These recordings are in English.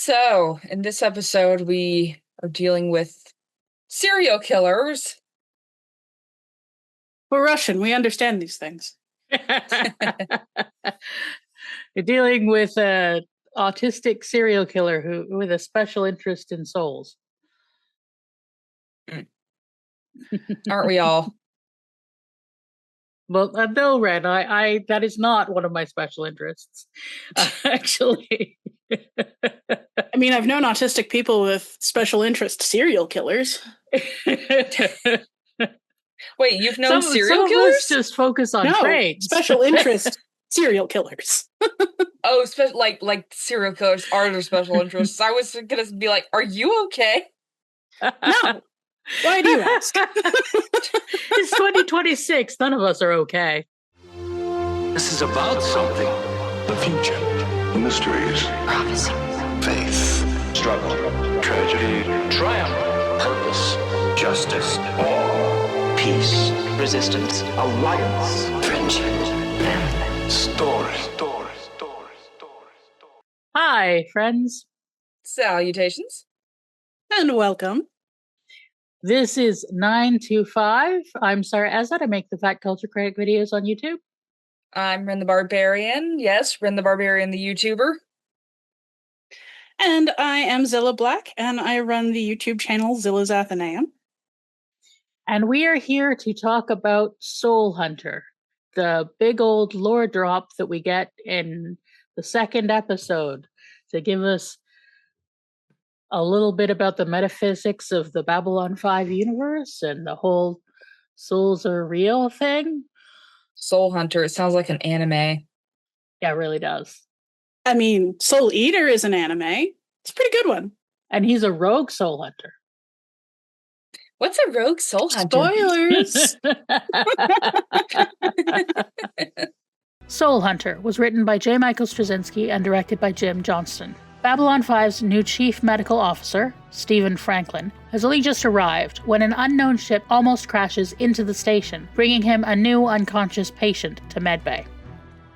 So, in this episode, we are dealing with serial killers. We're Russian. We understand these things. You're dealing with an autistic serial killer who with a special interest in souls. Aren't we all? Well, no, Ren, I that is not one of my special interests, actually. I mean, I've known autistic people with special interest serial killers. Wait, you've known serial some killers? Of us just focus on traits. Special interest serial killers. Oh, like serial killers are their special interests. I was gonna be like, are you okay? No. Why do you ask? It's 2026. None of us are okay. This is about something. The future. Mysteries. Prophecy. Faith. Struggle. Tragedy. Triumph. Purpose. Justice. War. Peace. Resistance. Alliance. Friendship. Family. Stories. Hi, friends. Salutations. And welcome. This is 925. I'm Sara Ezzat. I make the Fat Culture Critic videos on YouTube. I'm Ren the Barbarian. Yes, Ren the Barbarian, the YouTuber. And I am Zylla Black, and I run the YouTube channel Zyllas Athenaeum. And we are here to talk about Soul Hunter, the big old lore drop that we get in the second episode to give us a little bit about the metaphysics of the Babylon 5 universe and the whole souls are real thing. Soul Hunter. It sounds like an anime. Yeah, it really does. I mean, Soul Eater is an anime. It's a pretty good one. And he's a rogue soul hunter. What's a rogue soul hunter? Spoilers! Soul Hunter was written by J. Michael Straczynski and directed by Jim Johnston. Babylon 5's new chief medical officer, Stephen Franklin, has only just arrived when an unknown ship almost crashes into the station, bringing him a new unconscious patient to medbay.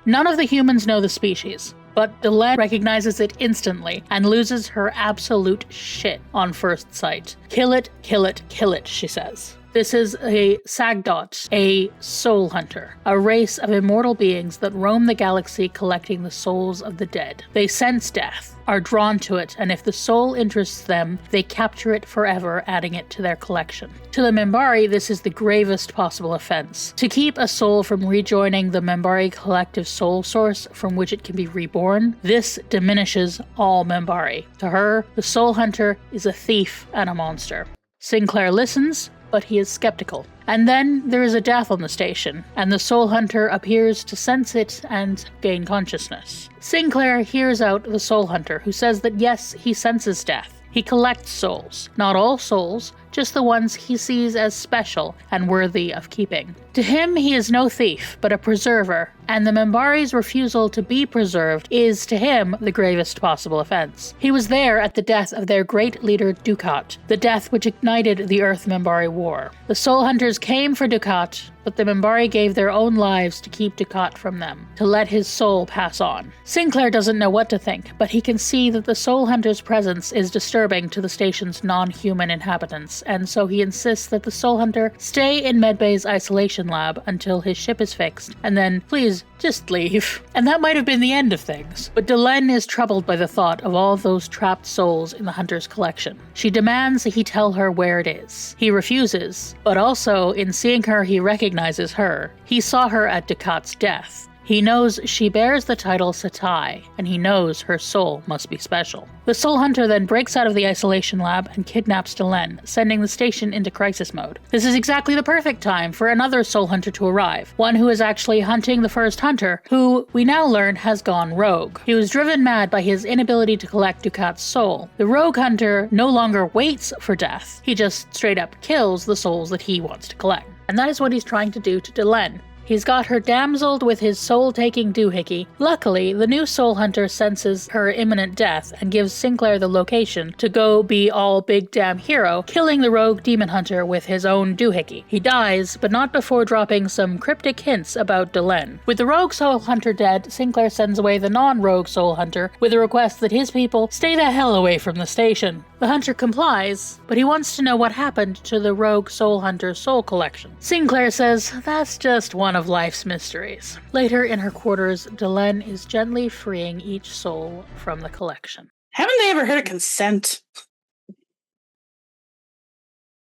None of the humans know the species, but Delenn recognizes it instantly and loses her absolute shit on first sight. Kill it, kill it, kill it, she says. This is a Sagdot, a soul hunter, a race of immortal beings that roam the galaxy collecting the souls of the dead. They sense death, are drawn to it, and if the soul interests them, they capture it forever, adding it to their collection. To the Minbari, this is the gravest possible offense. To keep a soul from rejoining the Minbari collective soul source from which it can be reborn, this diminishes all Minbari. To her, the soul hunter is a thief and a monster. Sinclair listens, but he is skeptical. And then there is a death on the station, and the soul hunter appears to sense it and gain consciousness. Sinclair hears out the soul hunter, who says that yes, he senses death. He collects souls. Not all souls, just the ones he sees as special and worthy of keeping. To him, he is no thief, but a preserver, and the Minbari's refusal to be preserved is, to him, the gravest possible offense. He was there at the death of their great leader Dukat, the death which ignited the Earth-Minbari War. The Soul Hunters came for Dukat, but the Minbari gave their own lives to keep Dukat from them, to let his soul pass on. Sinclair doesn't know what to think, but he can see that the Soul Hunter's presence is disturbing to the station's non-human inhabitants, and so he insists that the Soul Hunter stay in Medbay's isolation lab until his ship is fixed, and then, please, just leave. And that might have been the end of things. But Delenn is troubled by the thought of all those trapped souls in the Hunter's collection. She demands that he tell her where it is. He refuses, but also, in seeing her, he recognizes her. He saw her at Dukat's death. He knows she bears the title Satai, and he knows her soul must be special. The Soul Hunter then breaks out of the isolation lab and kidnaps Delenn, sending the station into crisis mode. This is exactly the perfect time for another Soul Hunter to arrive, one who is actually hunting the first hunter, who, we now learn, has gone rogue. He was driven mad by his inability to collect Dukat's soul. The rogue hunter no longer waits for death, he just straight up kills the souls that he wants to collect. And that is what he's trying to do to Delenn. He's got her damseled with his soul-taking doohickey. Luckily, the new soul hunter senses her imminent death and gives Sinclair the location to go be all big damn hero, killing the rogue demon hunter with his own doohickey. He dies, but not before dropping some cryptic hints about Delenn. With the rogue soul hunter dead, Sinclair sends away the non-rogue soul hunter with a request that his people stay the hell away from the station. The hunter complies, but he wants to know what happened to the rogue soul hunter's soul collection. Sinclair says that's just one of life's mysteries. Later in her quarters, Delenn is gently freeing each soul from the collection. Haven't they ever heard of consent?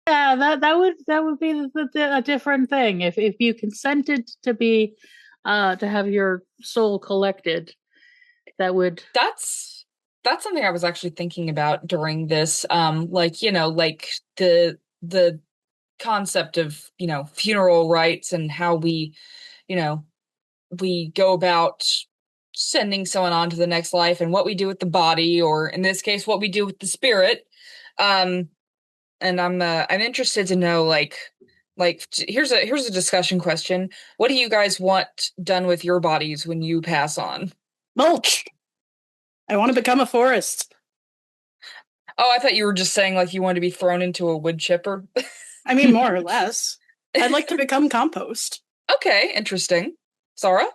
Yeah, that would be a different thing if you consented to be to have your soul collected. That would That's something I was actually thinking about during this. Like, like the concept of, funeral rites and how we go about sending someone on to the next life and what we do with the body, or in this case, what we do with the spirit. And I'm interested to know, like here's a discussion question. What do you guys want done with your bodies when you pass on? Mulch. I want to become a forest. Oh, I thought you were just saying like you wanted to be thrown into a wood chipper. I mean, more or less. I'd like to become compost. Okay, interesting. Sarah?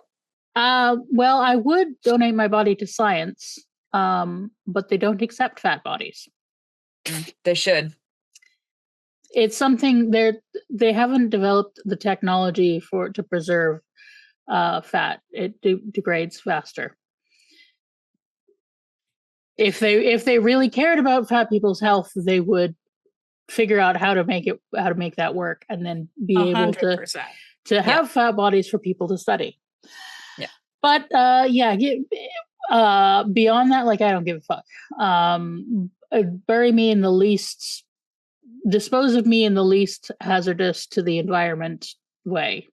Well, I would donate my body to science, but they don't accept fat bodies. They should. It's something they haven't developed the technology to preserve fat. It degrades faster. If they really cared about fat people's health, they would figure out how to make that work, and then be 100%. able to have fat bodies for people to study. Yeah. But beyond that, like, I don't give a fuck. Bury me in the least, dispose of me in the least hazardous to the environment way.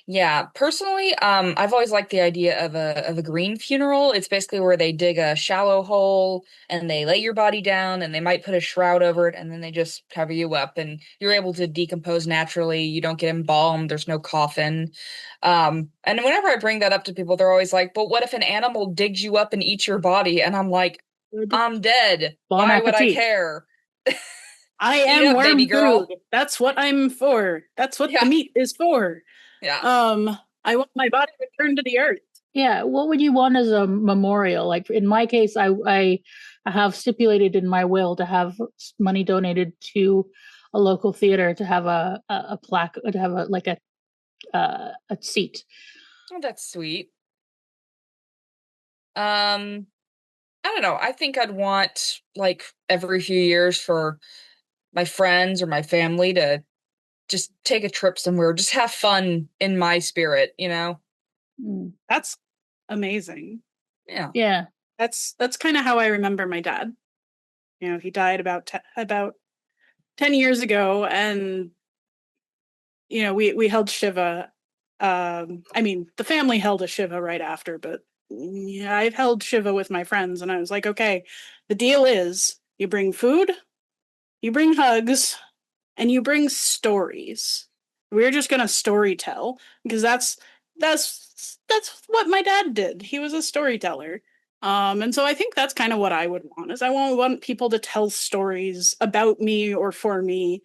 Yeah, personally, I've always liked the idea of a green funeral. It's basically where they dig a shallow hole and they lay your body down and they might put a shroud over it and then they just cover you up and you're able to decompose naturally. You don't get embalmed. There's no coffin. And whenever I bring that up to people, they're always like, "But what if an animal digs you up and eats your body?" And I'm like, "I'm dead. Bon Why would I appetit. care?" I Eat am up, worm baby girl. food. That's what I'm for. That's what Yeah. the meat is for. Yeah. I want my body returned to the earth. Yeah, what would you want as a memorial? Like in my case, I have stipulated in my will to have money donated to a local theater to have a plaque, to have a seat. Oh, that's sweet. I don't know. I think I'd want, like, every few years for my friends or my family to just take a trip somewhere, just have fun in my spirit, That's amazing. Yeah. Yeah. That's kind of how I remember my dad. He died about 10 years ago, and we held Shiva. I mean, the family held a Shiva right after, but yeah, I've held Shiva with my friends, and I was like, okay, the deal is you bring food, you bring hugs, and you bring stories. We're just gonna story tell, because that's what my dad did. He was a storyteller. And so I think that's kind of what I would want, is I want people to tell stories about me or for me,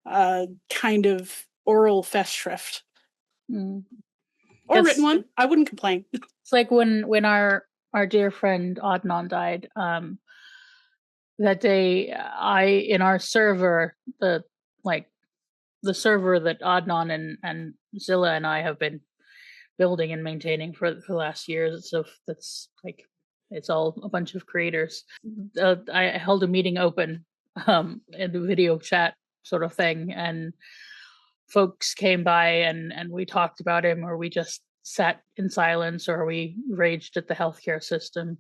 kind of oral festschrift. Or written one. I wouldn't complain. It's like when our dear friend Adnan died, that day, in our server, the server that Adnan and Zilla and I have been building and maintaining for the last years. So that's like, it's all a bunch of creators. I held a meeting open, in the video chat sort of thing, and folks came by and we talked about him, or we just sat in silence, or we raged at the healthcare system,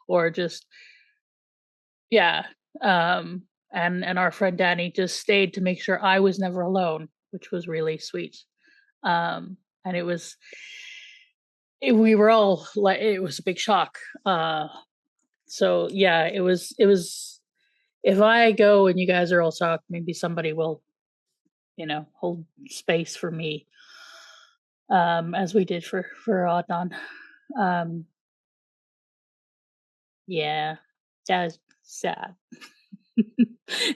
or just, yeah. And our friend Danny just stayed to make sure I was never alone, which was really sweet. And we were all like, it was a big shock. So yeah, it was, if I go and you guys are all shocked, maybe somebody will, hold space for me. as we did for Adnan. Yeah, that is sad.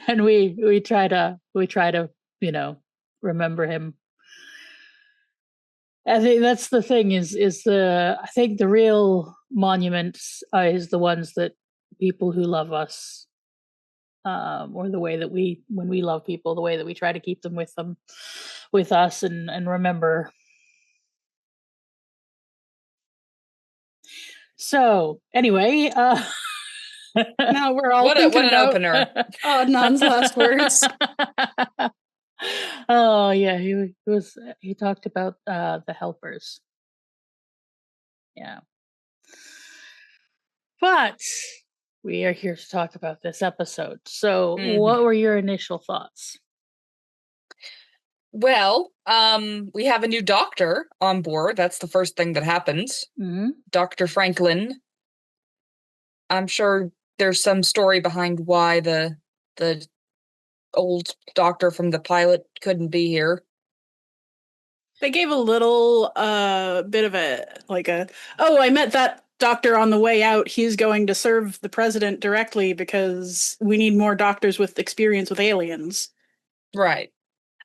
And we try to remember him. I think that's the thing I think the real monuments is the ones that people who love us, or the way that when we love people, the way that we try to keep them with us and remember. So anyway, Now we're all What thinking an about opener. Adnan's last words. Oh yeah, he talked about the helpers. Yeah. But we are here to talk about this episode. So what were your initial thoughts? Well, we have a new doctor on board. That's the first thing that happens. Mm-hmm. Dr. Franklin. I'm sure there's some story behind why the old doctor from the pilot couldn't be here. They gave a little bit of I met that doctor on the way out. He's going to serve the president directly because we need more doctors with experience with aliens. Right.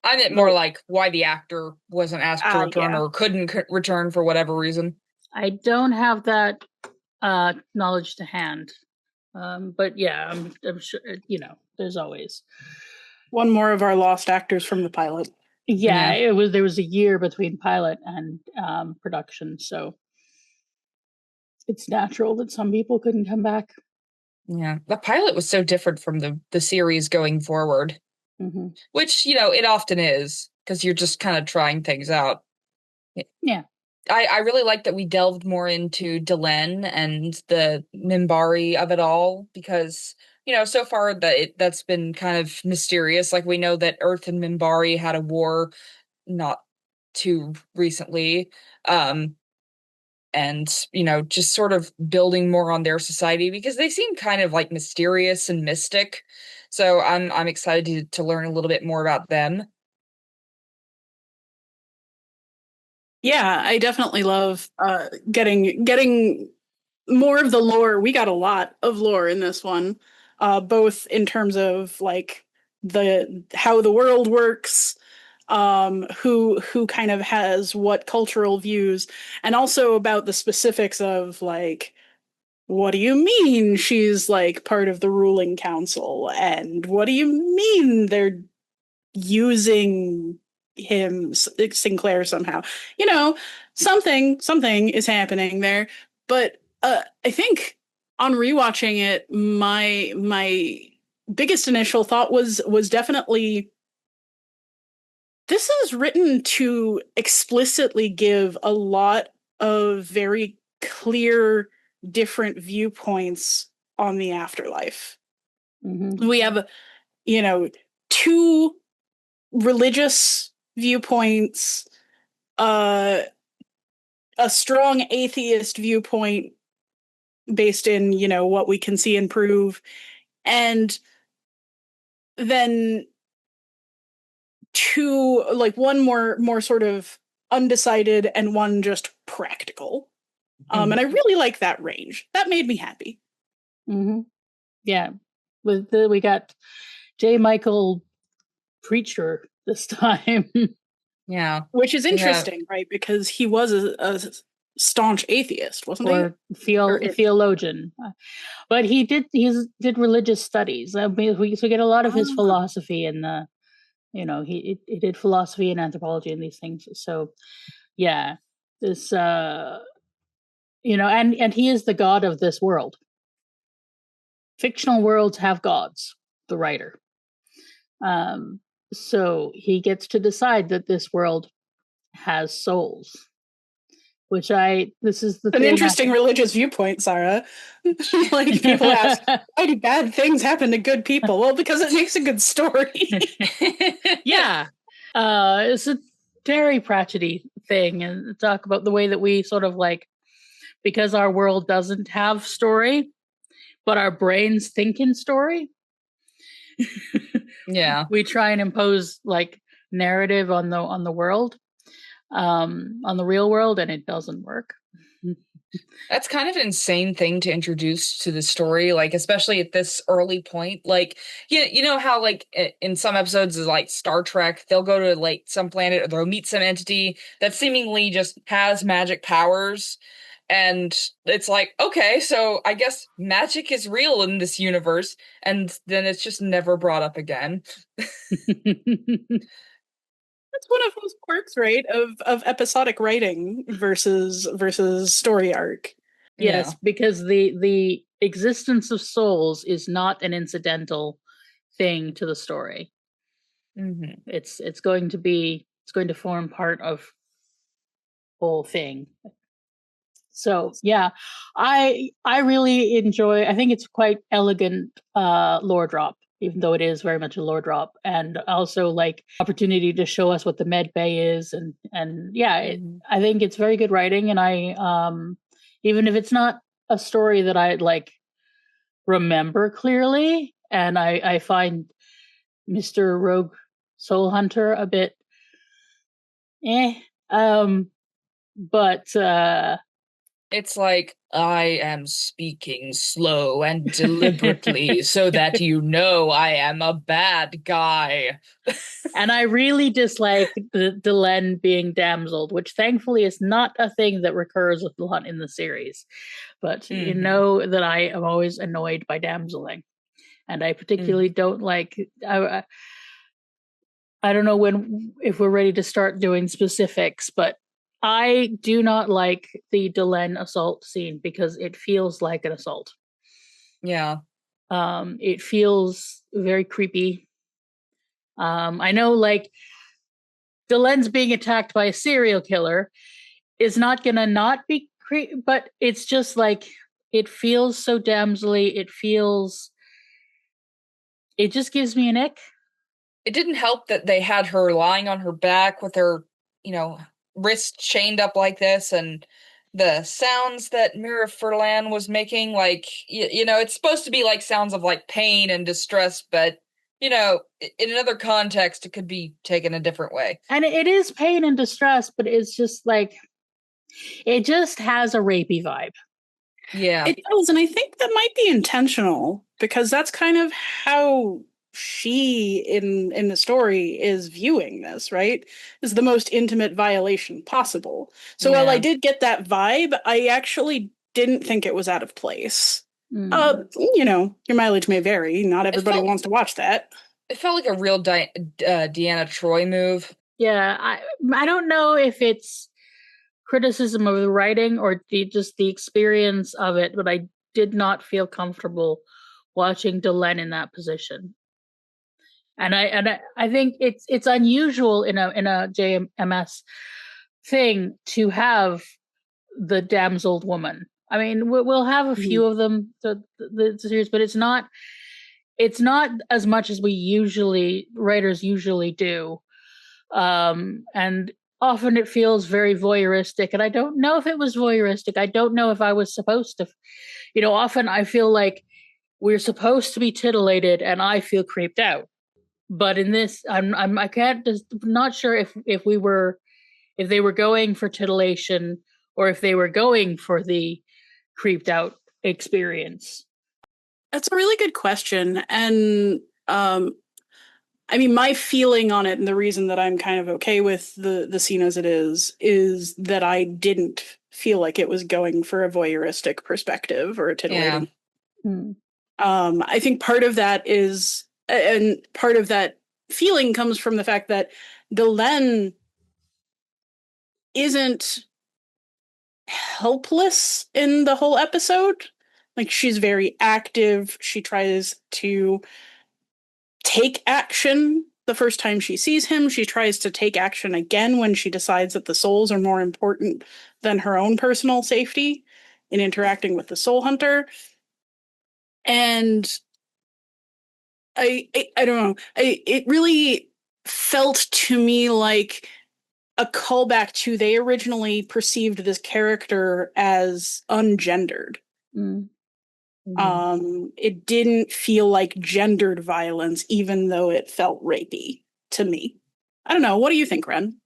I meant more like why the actor wasn't asked to return or couldn't return for whatever reason. I don't have that knowledge to hand. But yeah, I'm sure, there's always one more of our lost actors from the pilot. Yeah, there was a year between pilot and production, so it's natural that some people couldn't come back. Yeah, the pilot was so different from the series going forward, which it often is because you're just kind of trying things out. Yeah, I really like that we delved more into Delenn and the Minbari of it all because so far that's been kind of mysterious. Like we know that Earth and Minbari had a war not too recently, and just sort of building more on their society because they seem kind of like mysterious and mystic. So I'm excited to learn a little bit more about them. Yeah, I definitely love getting more of the lore. We got a lot of lore in this one, both in terms of like how the world works, who kind of has what cultural views, and also about the specifics of like, what do you mean she's like part of the ruling council, and what do you mean they're using him, Sinclair, somehow? Something is happening there. But I think on rewatching it, my biggest initial thought was definitely, this is written to explicitly give a lot of very clear different viewpoints on the afterlife. We have two religious viewpoints, a strong atheist viewpoint based in what we can see and prove, and then two, like one more sort of undecided and one just practical. And I really like that range. That made me happy. Yeah, we got J. Michael Preacher this time. Yeah, which is interesting, right? Because he was a staunch atheist, wasn't he? Or theologian, but he did religious studies. We get a lot of his philosophy in the, he did philosophy and anthropology and these things. So yeah, this and he is the god of this world. Fictional worlds have gods, the writer. So he gets to decide that this world has souls, which this is an interesting religious viewpoint, Sarah. Like, people ask, why do bad things happen to good people? Well, because it makes a good story. Yeah. It's a Terry Pratchett-y thing, and talk about the way that we sort of like, because our world doesn't have story, but our brains think in story. Yeah, we try and impose like narrative on the world. on the real world, and it doesn't work. That's kind of an insane thing to introduce to the story, like especially at this early point. Like, you know how like in some episodes is like Star Trek, they'll go to like some planet or they'll meet some entity that seemingly just has magic powers. And it's like, okay, so I guess magic is real in this universe, and then it's just never brought up again. That's one of those quirks, right? Of episodic writing versus story arc. Yes, Yeah. because the existence of souls is not an incidental thing to the story. Hmm. It's going to form part of whole thing. So yeah, I really enjoy. I think it's quite elegant lore drop, even though it is very much a lore drop, and also like opportunity to show us what the med bay is, and yeah, I think it's very good writing, and I even if it's not a story that I like remember clearly, and I find Mr. Rogue Soul Hunter a bit eh, but It's like, I am speaking slow and deliberately so that you know I am a bad guy. and I really dislike the Delenn being damseled, which thankfully is not a thing that recurs with Lunt in the series. But you know that I am always annoyed by damseling, and I particularly don't like. I don't know if we're ready to start doing specifics, but I do not like the Delenn assault scene because it feels like an assault. Yeah. It feels very creepy. I know, like, Delenn's being attacked by a serial killer is not gonna not be creepy, but it's just like it feels so damselly. It just gives me an ick. It didn't help that they had her lying on her back with her, wrist chained up like this, and the sounds that Mira Furlan was making, like, it's supposed to be like sounds of like pain and distress, but, in another context, it could be taken a different way. And it is pain and distress, but it's just like, it just has a rapey vibe. Yeah. It does, and I think that might be intentional because that's kind of how she in the story is viewing this, right? Is the most intimate violation possible. So while I did get that vibe, I actually didn't think it was out of place. Your mileage may vary. Not everybody wants to watch that. It felt like a real Deanna Troi move. Yeah, I don't know if it's criticism of the writing or just the experience of it, but I did not feel comfortable watching Delenn in that position. And I think it's unusual in a JMS thing to have the damseled woman. I mean, we'll have a few of them the series, but it's not as much as writers usually do. And often it feels very voyeuristic, and I don't know if it was voyeuristic. I don't know if I was supposed to. Often I feel like we're supposed to be titillated, and I feel creeped out. But in this, I can't just not sure if they were going for titillation or if they were going for the creeped out experience. That's a really good question, and I mean, my feeling on it, and the reason that I'm kind of okay with the scene as it is that I didn't feel like it was going for a voyeuristic perspective or a titillating. I think part of that is, and part of that feeling comes from the fact that Delenn isn't helpless in the whole episode. Like, she's very active. She tries to take action the first time she sees him. She tries to take action again when she decides that the souls are more important than her own personal safety in interacting with the soul hunter. And I don't know. It really felt to me like a callback to they originally perceived this character as ungendered. It didn't feel like gendered violence, even though it felt rapey to me. I don't know. What do you think, Ren?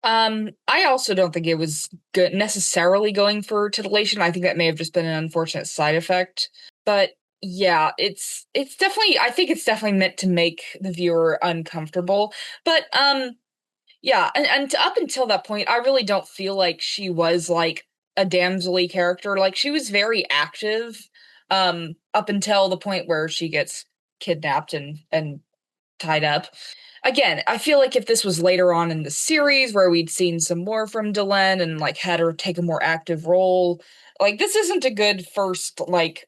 I also don't think it was good necessarily going for titillation. I think that may have just been an unfortunate side effect. But yeah, it's definitely I think it's definitely meant to make the viewer uncomfortable. But yeah, and up until that point, I really don't feel like she was like a damsel-y character. Like she was very active, up until the point where she gets kidnapped and tied up. Again, I feel like if this was later on in the series where we'd seen some more from Delenn and like had her take a more active role, like this isn't a good first like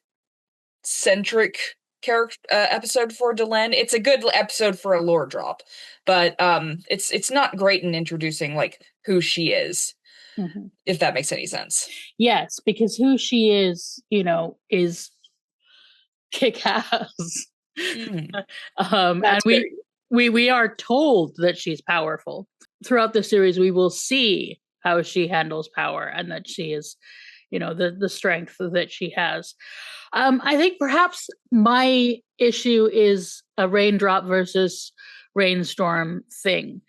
centric character episode for Delenn. It's a good episode for a lore drop, but it's not great in introducing like who she is, if that makes any sense. Yes, because who she is, is kick-ass. Mhm. And That's very- we are told that she's powerful. Throughout the series, we will see how she handles power and that she is, the strength that she has. I think perhaps my issue is a raindrop versus rainstorm thing,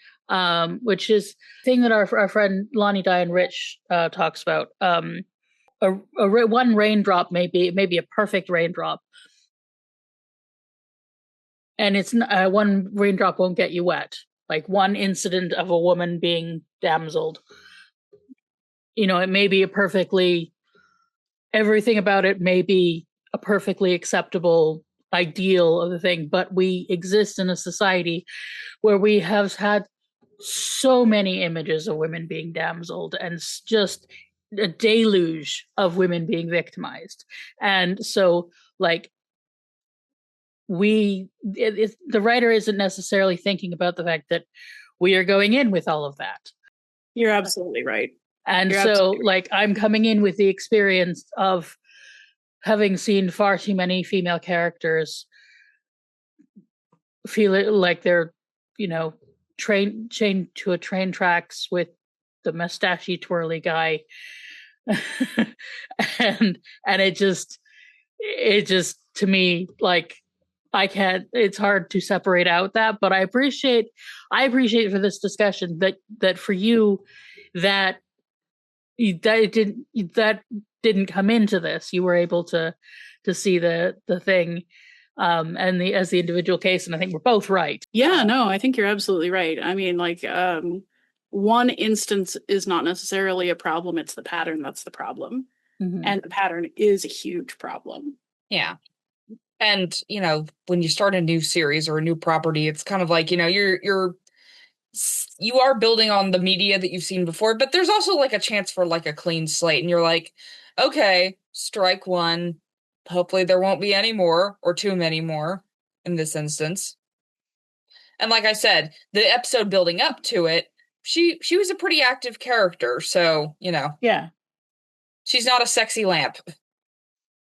which is thing that our friend Lonnie Diane Rich talks about. One raindrop may be a perfect raindrop, and it's one raindrop won't get you wet. Like one incident of a woman being damseled, it may be everything about it may be a perfectly acceptable ideal of the thing, but we exist in a society where we have had so many images of women being damseled and just a deluge of women being victimized. And so like the writer isn't necessarily thinking about the fact that we are going in with all of that. You're absolutely right. And You're so absolutely right. like I'm coming in with the experience of having seen far too many female characters feel it like they're, chained to a train tracks with the mustachy twirly guy. and it just to me, like it's hard to separate out that, but I appreciate for this discussion that for you that didn't come into this. You were able to see the thing and as the individual case, and I think we're both right. Yeah, no, I think you're absolutely right. I mean, like, one instance is not necessarily a problem, it's the pattern that's the problem. Mhm. And the pattern is a huge problem. Yeah. And, when you start a new series or a new property, it's kind of like, you are building on the media that you've seen before, but there's also like a chance for like a clean slate. And you're like, okay, strike one. Hopefully there won't be any more or too many more in this instance. And like I said, the episode building up to it, she was a pretty active character. So, Yeah. she's not a sexy lamp.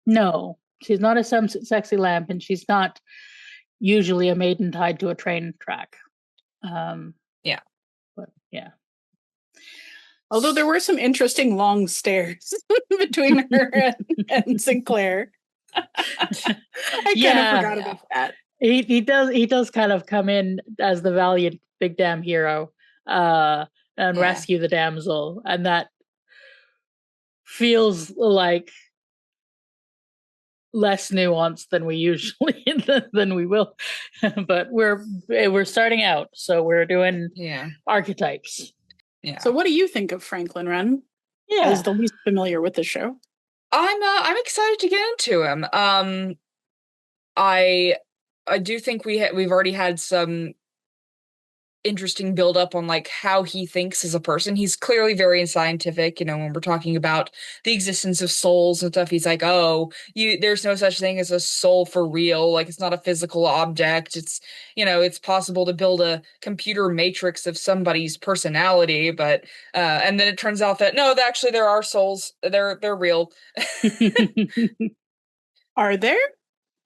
No, she's not a sexy lamp, and she's not usually a maiden tied to a train track. Yeah. But yeah. Although there were some interesting long stares between her and Sinclair. I kind of forgot about that. He does kind of come in as the valiant big damn hero and rescue the damsel, and that feels like less nuanced than we usually than we will. But we're starting out, so we're doing archetypes. Yeah. So what do you think of Franklin Wren? Yeah. As the least familiar with the show. I'm excited to get into him. I do think we've already had some interesting build up on like how he thinks as a person. He's clearly very scientific, when we're talking about the existence of souls and stuff. He's like, oh, there's no such thing as a soul for real. Like it's not a physical object. It's, it's possible to build a computer matrix of somebody's personality, but and then it turns out that no, actually there are souls. They're real. Are there?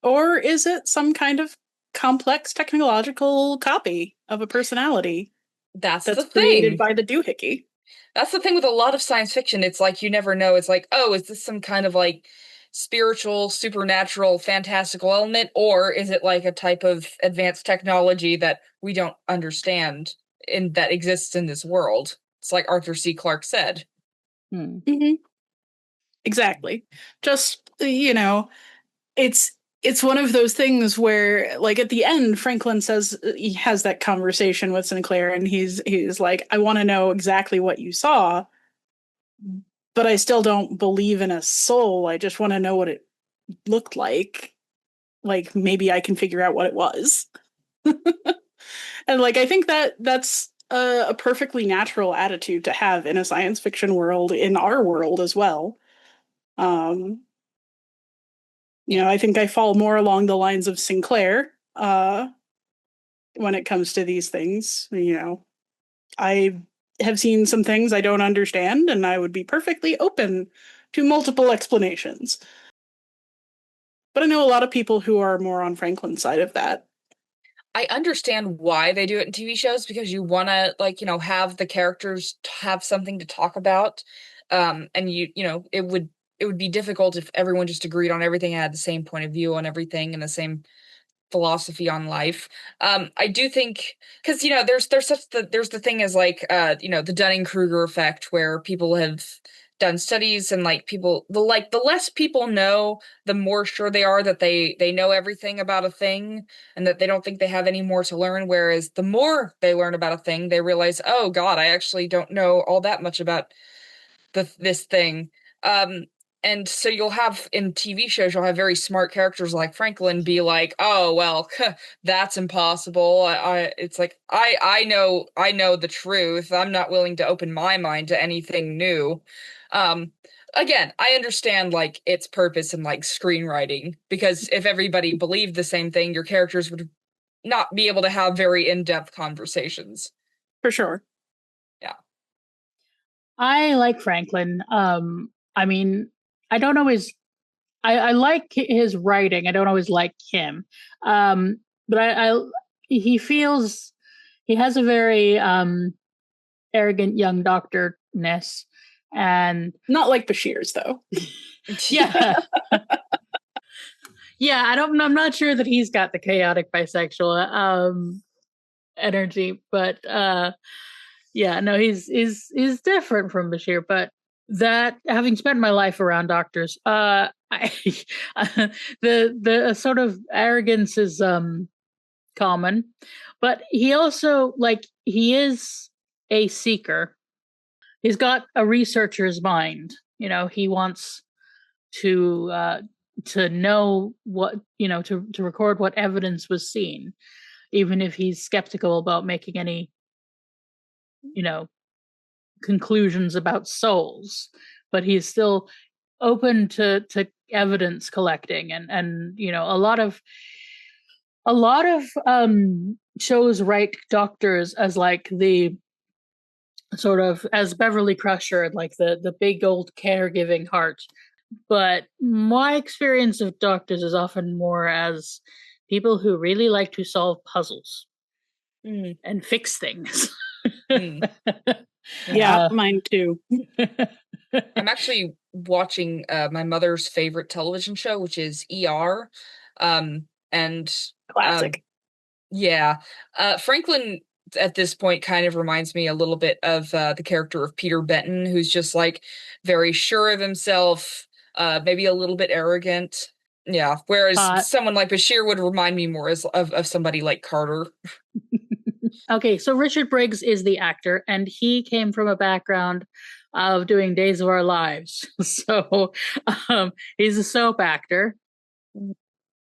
Or is it some kind of complex technological copy of a personality that's the created thing. By the doohickey? That's the thing with a lot of science fiction. It's like you never know. It's like, oh, is this some kind of like spiritual, supernatural, fantastical element, or is it like a type of advanced technology that we don't understand and that exists in this world? It's like Arthur C. Clarke said. Mm-hmm. Exactly. Just, it's one of those things where, like, at the end, Franklin says he has that conversation with Sinclair, and he's like, I want to know exactly what you saw, but I still don't believe in a soul. I just want to know what it looked like. Like, maybe I can figure out what it was. And, like, I think that's a perfectly natural attitude to have in a science fiction world, in our world as well. I think I fall more along the lines of Sinclair when it comes to these things. I have seen some things I don't understand, and I would be perfectly open to multiple explanations. But I know a lot of people who are more on Franklin's side of that. I understand why they do it in TV shows, because you want to, like, have the characters have something to talk about. And it would be difficult if everyone just agreed on everything and had the same point of view on everything and the same philosophy on life. I do think, because there's the thing as, like, the Dunning-Kruger effect, where people have done studies, and, like, the less people know, the more sure they are that they know everything about a thing, and that they don't think they have any more to learn. Whereas the more they learn about a thing, they realize, oh God, I actually don't know all that much about this thing. And so you'll have, in TV shows, you'll have very smart characters like Franklin be like, oh well, that's impossible. It's like, I know the truth. I'm not willing to open my mind to anything new. Again, I understand, like, its purpose in, like, screenwriting, because if everybody believed the same thing, your characters would not be able to have very in-depth conversations. For sure. Yeah. I like Franklin. I mean, I don't always. I like his writing. I don't always like him. But he feels he has a very arrogant young doctor-ness, and not like Bashir's, though. Yeah. Yeah, I'm not sure that he's got the chaotic bisexual energy, but yeah, no, he's different from Bashir. But that, having spent my life around doctors, the sort of arrogance is common, but he also, like, he is a seeker. He's got a researcher's mind. He wants to know what, to record what evidence was seen, even if he's skeptical about making any conclusions about souls. But he's still open to evidence collecting, and a lot of shows write doctors as, like, the sort of, as Beverly Crusher, like the big old caregiving heart. But my experience of doctors is often more as people who really like to solve puzzles and fix things. Yeah, mine too. I'm actually watching my mother's favorite television show, which is ER. And classic. Yeah. Franklin at this point kind of reminds me a little bit of the character of Peter Benton, who's just, like, very sure of himself, maybe a little bit arrogant. Yeah. Whereas someone like Bashir would remind me more of somebody like Carter. Okay, so Richard Briggs is the actor, and he came from a background of doing Days of Our Lives. So he's a soap actor.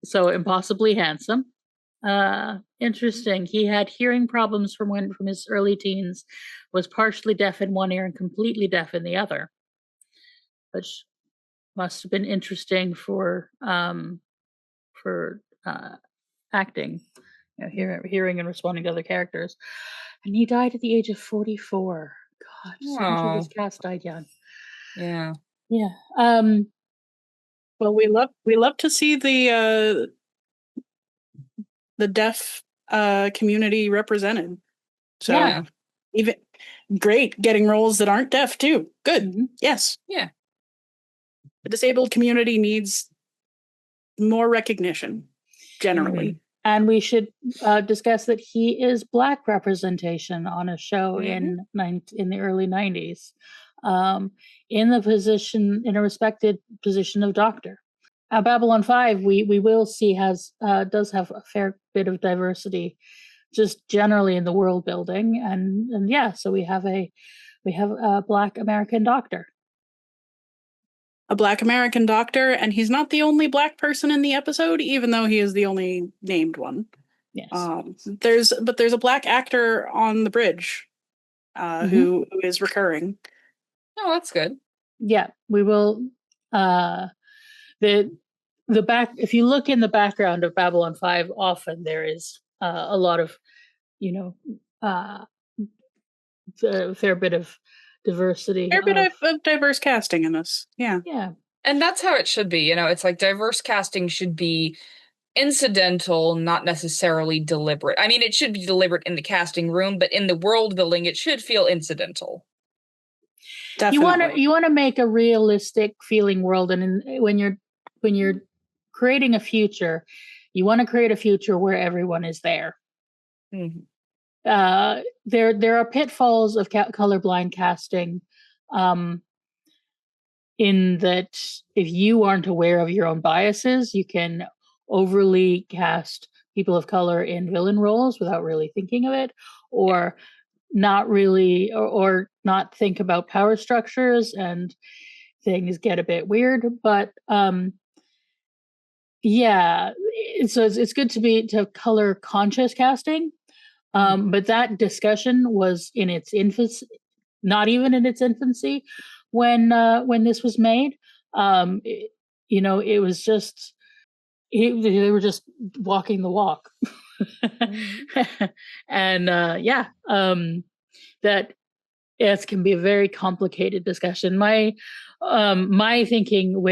So impossibly handsome. Interesting. He had hearing problems from his early teens, was partially deaf in one ear and completely deaf in the other, which must have been interesting for acting, hearing and responding to other characters. And he died at the age of 44. God, so much of this cast died young. Yeah. Yeah. Well, we love to see the deaf community represented. So yeah. Even great getting roles that aren't deaf too. Good. Mm-hmm. Yes. Yeah. The disabled community needs more recognition, generally. And we should discuss that he is Black representation on a show in the early 90s, in a respected position of doctor. Babylon 5, we will see does have a fair bit of diversity, just generally in the world building, and yeah, so we have a Black American doctor. A Black American doctor, and he's not the only Black person in the episode, even though he is the only named one. Yes. There's a Black actor on the bridge who is recurring. Oh, that's good. Yeah, we will. The back. If you look in the background of Babylon 5, often there is a lot of, a fair bit of diversity. Fair bit of diverse casting in this. Yeah. Yeah. And that's how it should be. It's like diverse casting should be incidental, not necessarily deliberate. I mean, it should be deliberate in the casting room, but in the world building, it should feel incidental. Definitely. You want to make a realistic feeling world, and when you're creating a future, you want to create a future where everyone is there. Mm-hmm. There are pitfalls of colorblind casting, in that if you aren't aware of your own biases, you can overly cast people of color in villain roles without really thinking of it, or not really, or not think about power structures, and things get a bit weird. But yeah, so it's good to have color conscious casting. But that discussion was in its infancy, not even in its infancy, when this was made. It was just they were just walking the walk, and that it can be a very complicated discussion. My thinking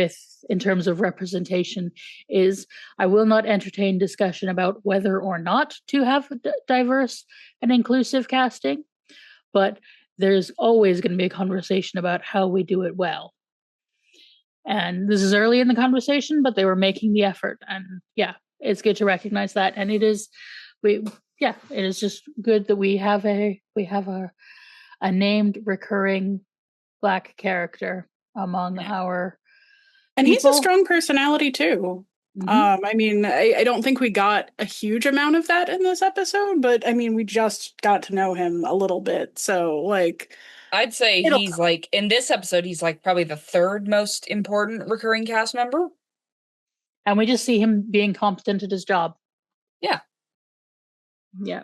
in terms of representation is I will not entertain discussion about whether or not to have diverse and inclusive casting, but there's always going to be a conversation about how we do it well. And this is early in the conversation, but they were making the effort, and yeah, it's good to recognize that. And it is just good that we have a named recurring Black character among our and people. He's a strong personality too. I mean, I don't think we got a huge amount of that in this episode, but I mean, we just got to know him a little bit, so like I'd say he's like, in this episode, he's like probably the third most important recurring cast member. And we just see him being competent at his job. Yeah. Yeah.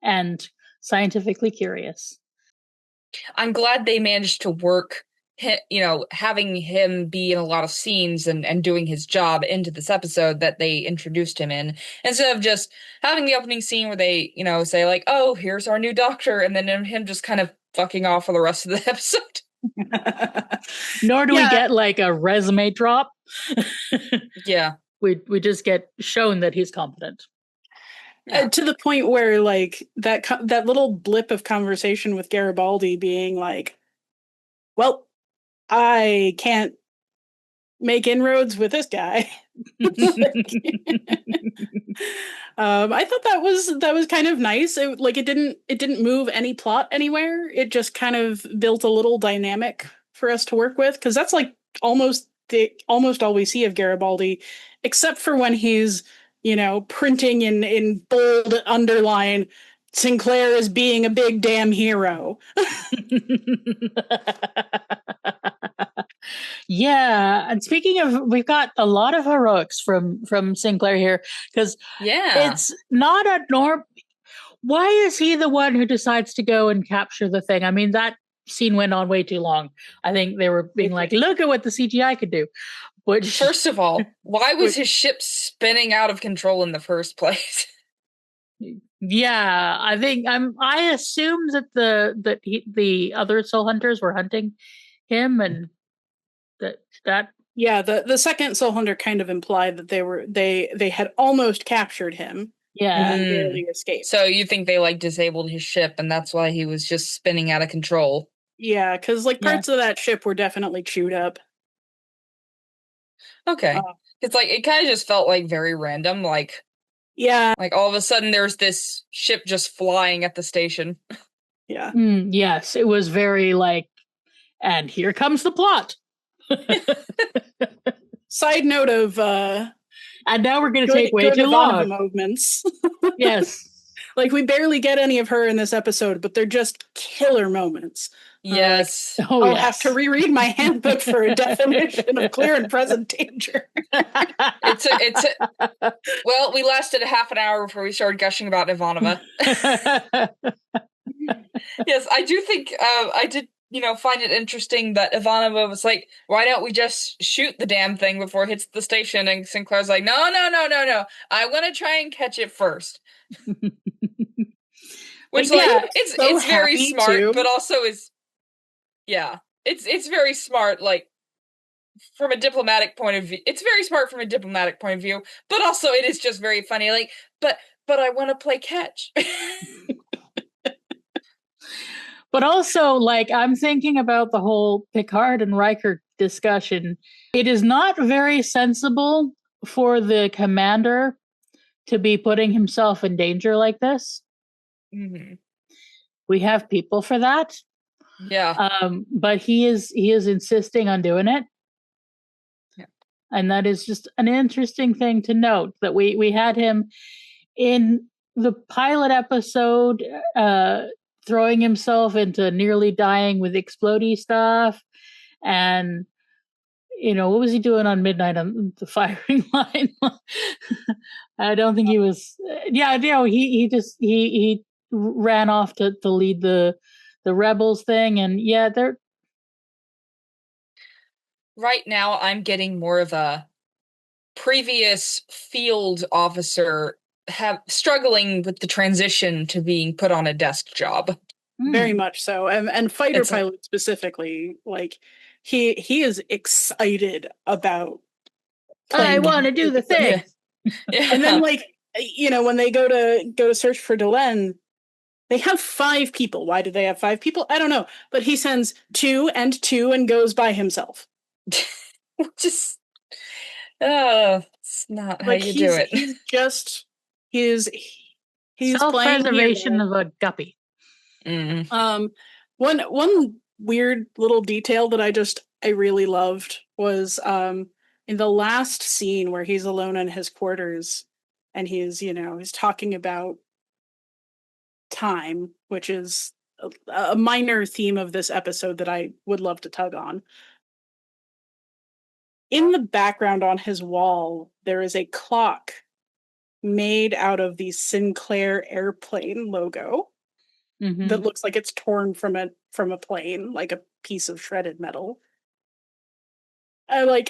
And scientifically curious. I'm glad they managed to work, having him be in a lot of scenes and doing his job into this episode that they introduced him in, instead of just having the opening scene where they, say like, oh, here's our new doctor, and then him just kind of fucking off for the rest of the episode. Nor do we get like a resume drop. Yeah. We just get shown that he's competent. To the point where like that little blip of conversation with Garibaldi being like, well, I can't make inroads with this guy. I thought that was kind of nice. It didn't move any plot anywhere. It just kind of built a little dynamic for us to work with, because that's like almost all we see of Garibaldi, except for when he's printing in bold underline, Sinclair is being a big damn hero. Yeah, and speaking of, we've got a lot of heroics from Sinclair here, because it's not a norm. Why is he the one who decides to go and capture the thing? I mean, that scene went on way too long. I think they were being like, look at what the CGI could do. But first of all, why was his ship spinning out of control in the first place? Yeah, I assumed that the other soul hunters were hunting him, and that yeah, the second soul hunter kind of implied that they had almost captured him. Yeah, and barely escaped. So you think they like disabled his ship, and that's why he was just spinning out of control? Yeah, because like parts of that ship were definitely chewed up. Okay, it's like it kind of just felt like very random. Like Yeah, Like all of a sudden there's this ship just flying at the station. yeah. Yes, it was very like, and here comes the plot. Side note of And now we're going to good take way good too Ivanova long. moments. Yes. Like we barely get any of her in this episode, but they're just killer moments. Yes. Oh, I'll yes. have to reread my handbook for a definition of clear and present danger. Well, we lasted a half an hour before we started gushing about Ivanova. Yes, I do think I did, find it interesting that Ivanova was like, why don't we just shoot the damn thing before it hits the station? And Sinclair's like, no, no, no, no, no. I want to try and catch it first. Which, it's very smart, too. but also is, it's very smart, like, from a diplomatic point of view. It's very smart from a diplomatic point of view, but also it is just very funny. Like, but I want to play catch. But also, like, I'm thinking about the whole Picard and Riker discussion. It is not very sensible for the commander to be putting himself in danger like this. Mm-hmm. We have people for that. Yeah. But he is insisting on doing it. Yeah. And that is just an interesting thing to note, that we had him in the pilot episode throwing himself into nearly dying with explodey stuff. And, what was he doing on Midnight on the firing line? I don't think he was. He ran off to lead the rebels thing. And they're. Right now, I'm getting more of a previous field officer struggling with the transition to being put on a desk job. Very much so. And fighter pilot specifically, like he is excited about I want to do the thing. Yeah. And then when they go to search for Delenn, they have 5 people. Why do they have 5 people? I don't know. But he sends 2 and 2 and goes by himself. Just it's not how you do it. He's just he's self-preservation of a guppy. Mm. One weird little detail that I really loved was in the last scene where he's alone in his quarters and he's talking about time, which is a minor theme of this episode that I would love to tug on. In the background on his wall, there is a clock made out of the Sinclair airplane logo that looks like it's torn from a plane, like a piece of shredded metal. That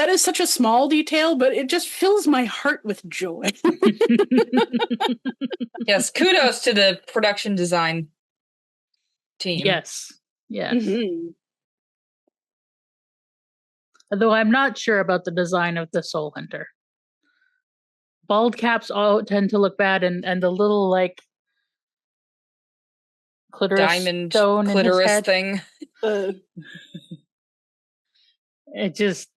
is such a small detail, but it just fills my heart with joy. Yes, kudos to the production design team. Yes. Mm-hmm. Although I'm not sure about the design of the Soul Hunter. Bald caps all tend to look bad, and the little clitoris diamond stone clitoris in his head. thing. It just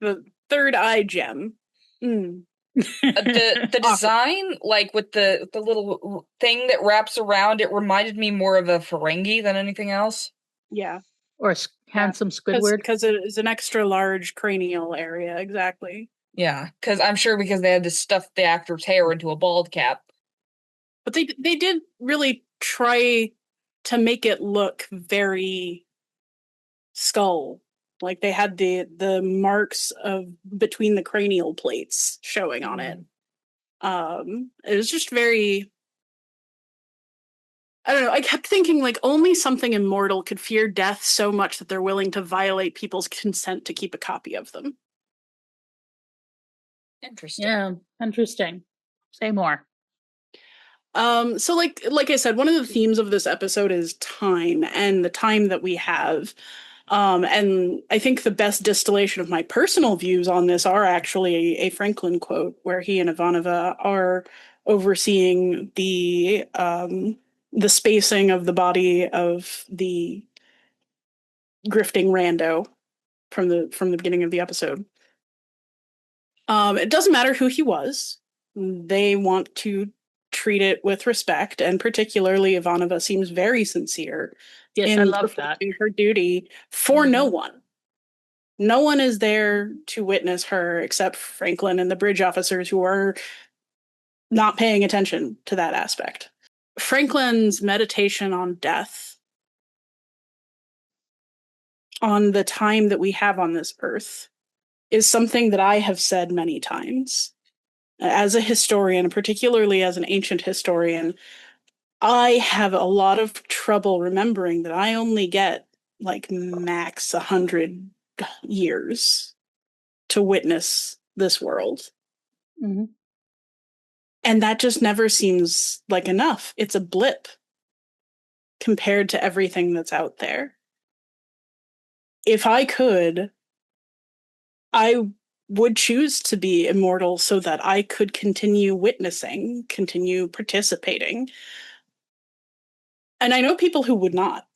the third eye gem. The design, like with the little thing that wraps around, it reminded me more of a Ferengi than anything else. Yeah. Or handsome Squidward. Because it is an extra large cranial area, exactly. Yeah, because I'm sure because they had to stuff the actor's hair into a bald cap. But they did really try to make it look very skull. Like they had the marks of between the cranial plates showing on it. It was just very, I don't know, I kept thinking only something immortal could fear death so much that they're willing to violate people's consent to keep a copy of them. Interesting. Yeah, interesting. Say more. So like I said, one of the themes of this episode is time and the time that we have. And I think the best distillation of my personal views on this are actually a Franklin quote where he and Ivanova are overseeing the spacing of the body of the grifting rando from the beginning of the episode. It doesn't matter who he was. They want to treat it with respect, and particularly Ivanova seems very sincere Yes, I in love that. performing her duty for no one. No one is there to witness her except Franklin and the bridge officers who are not paying attention to that aspect. Franklin's meditation on death, on the time that we have on this earth, is something that I have said many times. As a historian, particularly as an ancient historian, I have a lot of trouble remembering that I only get like max 100 years to witness this world. Mm-hmm. And that just never seems like enough. It's a blip compared to everything that's out there. If I could, I would choose to be immortal so that I could continue witnessing, continue participating. And I know people who would not.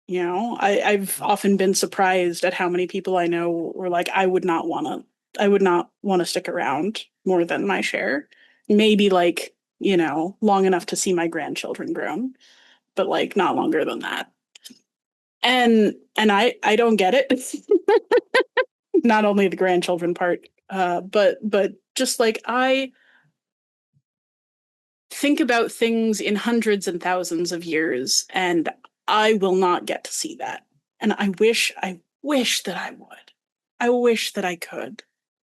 You know, I've often been surprised at how many people I know were like, I would not want to stick around more than my share. Maybe like, you know, long enough to see my grandchildren grown, but like not longer than that. And I don't get it. Not only the grandchildren part, but just like I think about things in hundreds and thousands of years, and I will not get to see that. And I wish that I would. I wish that I could.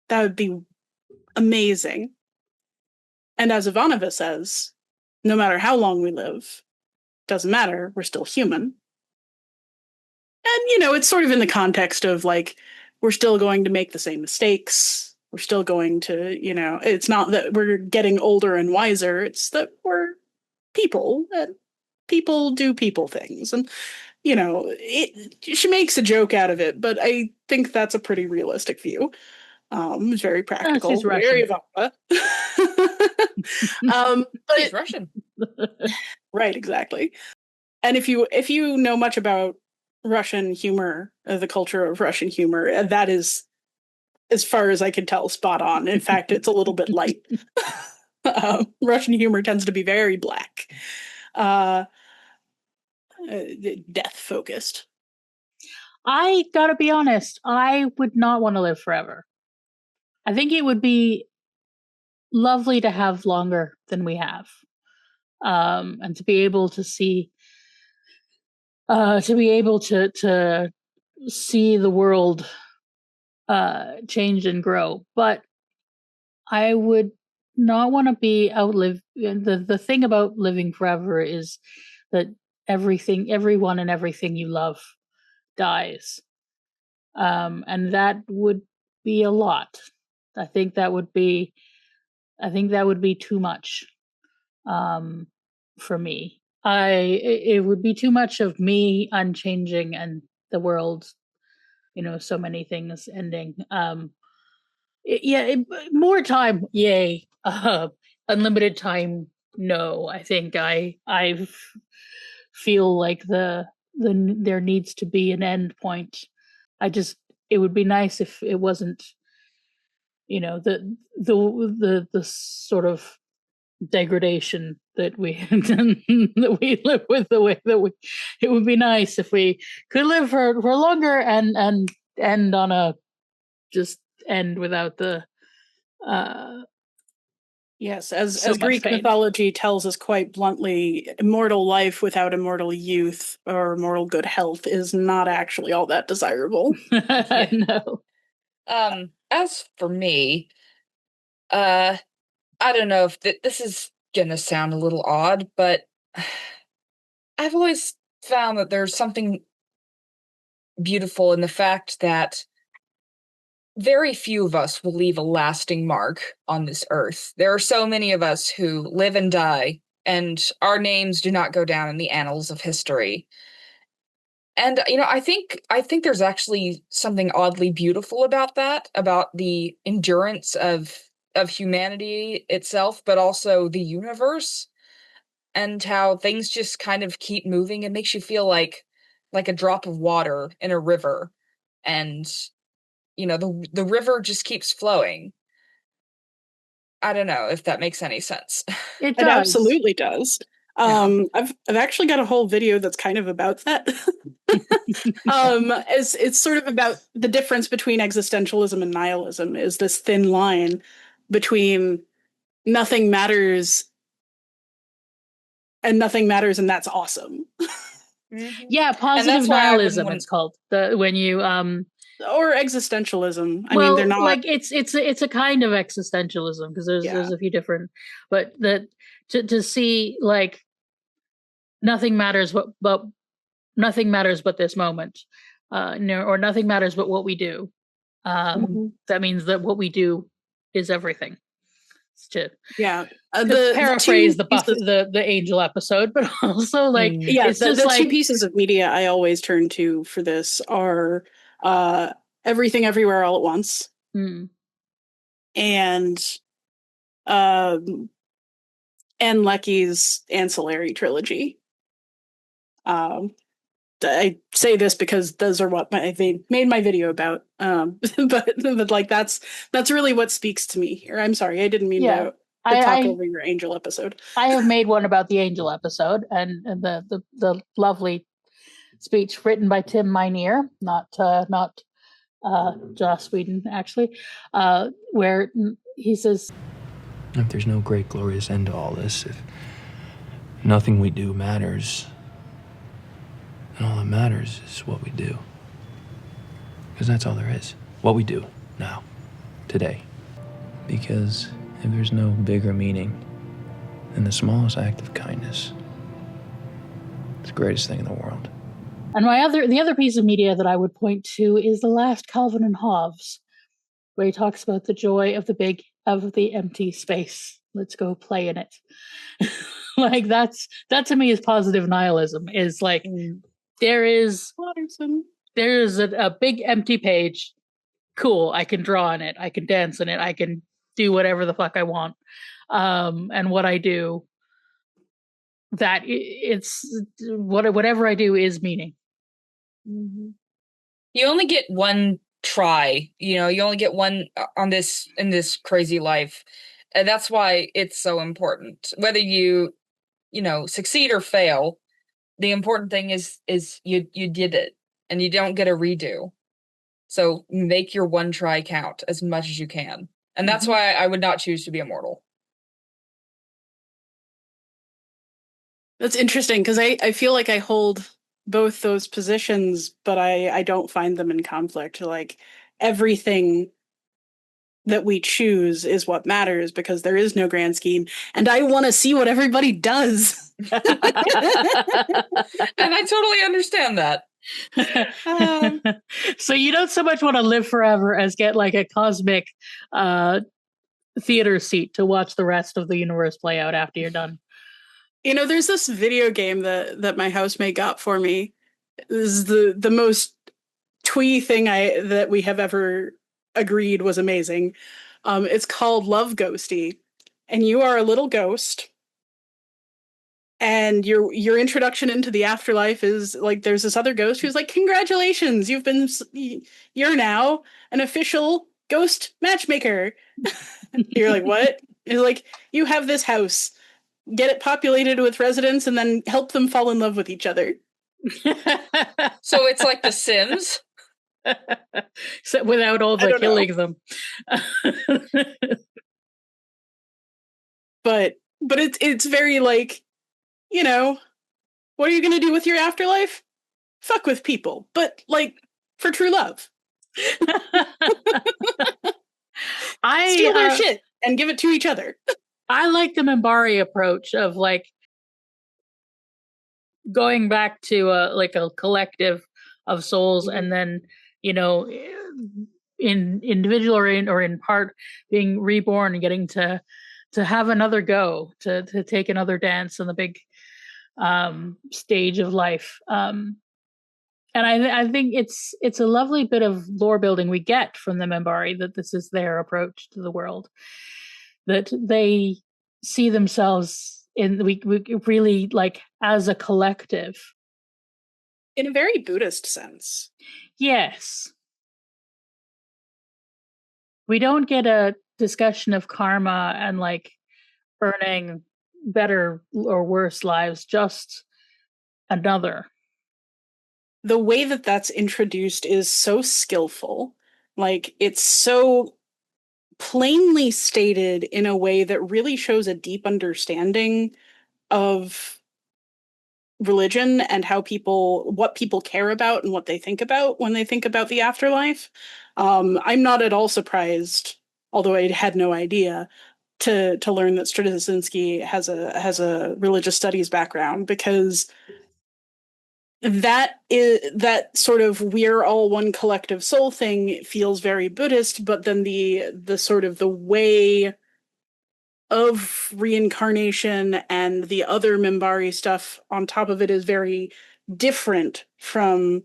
That would be amazing. And as Ivanova says, no matter how long we live, doesn't matter, we're still human. And, you know, it's sort of in the context of like, we're still going to make the same mistakes. We're still going to, you know, it's not that we're getting older and wiser, it's that we're people, and people do people things. And, you know, she makes a joke out of it, but I think that's a pretty realistic view. It's very practical, she's very Russian. Ivanova. But She's Russian. right, exactly. And if you know much about Russian humor, the culture of Russian humor, that is, as far as I can tell, spot on. In fact, it's a little bit light. Russian humor tends to be very black, death focused. I gotta be honest, I would not want to live forever. I think it would be lovely to have longer than we have, and to be able to see, to see the world change and grow. But I would not want to be outlive. The thing about living forever is that everyone and everything you love dies, and that would be a lot. I think that would be too much, for me. It would be too much of me unchanging and the world, you know, so many things ending. More time, yay. Unlimited time, no. I think I feel like there needs to be an end point. It would be nice if it wasn't, you know, the sort of degradation that we that we live with, the way that we. It would be nice if we could live for longer and end on a just end without the Yes, as so much Greek pain. mythology tells us quite bluntly, immortal life without immortal youth or immortal good health is not actually all that desirable. No. As for me, I don't know if this is gonna sound a little odd, but I've always found that there's something beautiful in the fact that very few of us will leave a lasting mark on this earth. There are so many of us who live and die, and our names do not go down in the annals of history. And you know, I think there's actually something oddly beautiful about that, about the endurance of humanity itself, but also the universe, and how things just kind of keep moving. It makes you feel like a drop of water in a river, and you know, the river just keeps flowing. I don't know if that makes any sense. It It does. absolutely does. Yeah. I've actually got a whole video that's kind of about that. It's sort of about the difference between existentialism and nihilism is this thin line between nothing matters and nothing matters and that's awesome. Yeah, And positive that's why I wouldn't nihilism. want. It's called when you Or existentialism. I mean, well, they're not. like it's a kind of existentialism because there's a few different, but that to see like nothing matters but nothing matters but this moment, or nothing matters but what we do. That means that what we do is everything. To Yeah. paraphrase The two pieces, the angel episode, but also like yeah, it's just the like two pieces of media I always turn to for this are Everything Everywhere All at Once and Lecky's Ancillary trilogy. I say this because those are what they made my video about. But like that's really what speaks to me here. I'm sorry, I didn't mean to talk over your angel episode. I have made one about the angel episode and the lovely speech written by Tim Minear, not Joss Whedon, actually, where he says, if there's no great glorious end to all this, if nothing we do matters, and all that matters is what we do. Because that's all there is. What we do now, today. Because if there's no bigger meaning than the smallest act of kindness, it's the greatest thing in the world. And the other piece of media that I would point to is the last Calvin and Hobbes, where he talks about the joy of the empty space. Let's go play in it. Like that to me is positive nihilism. Is like there is a big empty page. Cool, I can draw on it. I can dance in it. I can do whatever the fuck I want. And what I do, it's whatever I do is meaning. You only get one try, you only get one in this crazy life. And that's why it's so important. Whether you succeed or fail, the important thing is you did it and you don't get a redo. So make your one try count as much as you can. And that's why I would not choose to be immortal. That's interesting because I feel like I hold both those positions, but I don't find them in conflict. Like everything that we choose is what matters because there is no grand scheme, and I want to see what everybody does. And I totally understand that. So you don't so much want to live forever as get like a cosmic theater seat to watch the rest of the universe play out after you're done. There's this video game that my housemate got for me. This is the most twee thing that we have ever agreed was amazing. It's called Love Ghosty, and you are a little ghost. And your introduction into the afterlife is like there's this other ghost who's like, "Congratulations, you're now an official ghost matchmaker." You're like, "What?" It's like, "You have this house. Get it populated with residents and then help them fall in love with each other." So it's like The Sims. So without all the killing them. But it's very like, what are you going to do with your afterlife? Fuck with people, but like for true love. Steal their shit and give it to each other. I like the Minbari approach of like going back to a collective of souls, and then in individual or in part being reborn and getting to have another go, to take another dance in the big stage of life. And I think it's a lovely bit of lore building we get from the Minbari, that this is their approach to the world, that they see themselves we really like as a collective in a very Buddhist sense. Yes. We don't get discussion of karma and like earning better or worse lives, just another. The way that that's introduced is so skillful. Like, it's so plainly stated in a way that really shows a deep understanding of religion and what people care about and what they think about when they think about the afterlife. I'm not at all surprised, although I had no idea, to learn that Straczynski has a religious studies background, because that sort of we're all one collective soul thing feels very Buddhist, but then the sort of the way of reincarnation and the other Minbari stuff on top of it is very different from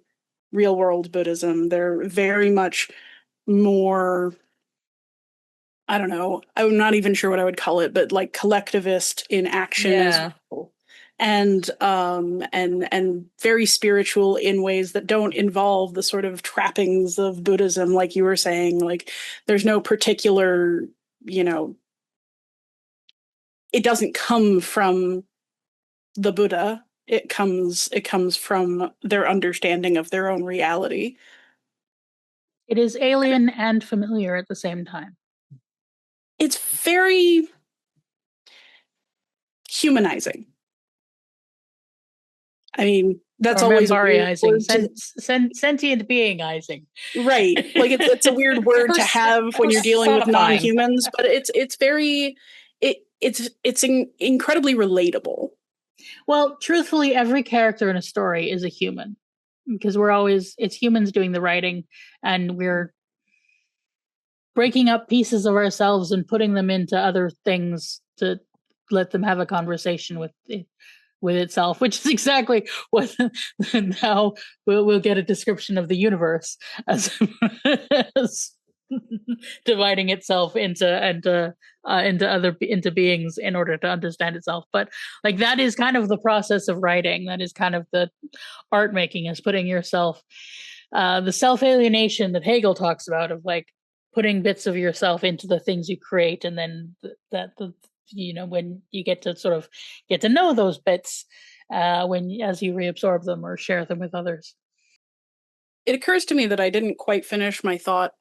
real world Buddhism. They're very much more, I don't know, I'm not even sure what I would call it, but like collectivist in action as well. And very spiritual in ways that don't involve the sort of trappings of Buddhism, like you were saying. Like, there's no particular, it doesn't come from the Buddha. It comes from their understanding of their own reality. It is alien and familiar at the same time. It's very humanizing. I mean, that's or always a weird word sentient beingizing. Right. Like, it's a weird word to have when you're dealing with non-humans, but it's very it's incredibly relatable. Well, truthfully, every character in a story is a human, because it's humans doing the writing, and we're breaking up pieces of ourselves and putting them into other things to let them have a conversation with itself, which is exactly what now we'll get a description of the universe as dividing itself into beings in order to understand itself. But like, that is kind of the process of writing. That is kind of the art making, is putting yourself, the self-alienation that Hegel talks about, of like putting bits of yourself into the things you create, and then when you get to sort of get to know those bits, as you reabsorb them or share them with others. It occurs to me that I didn't quite finish my thought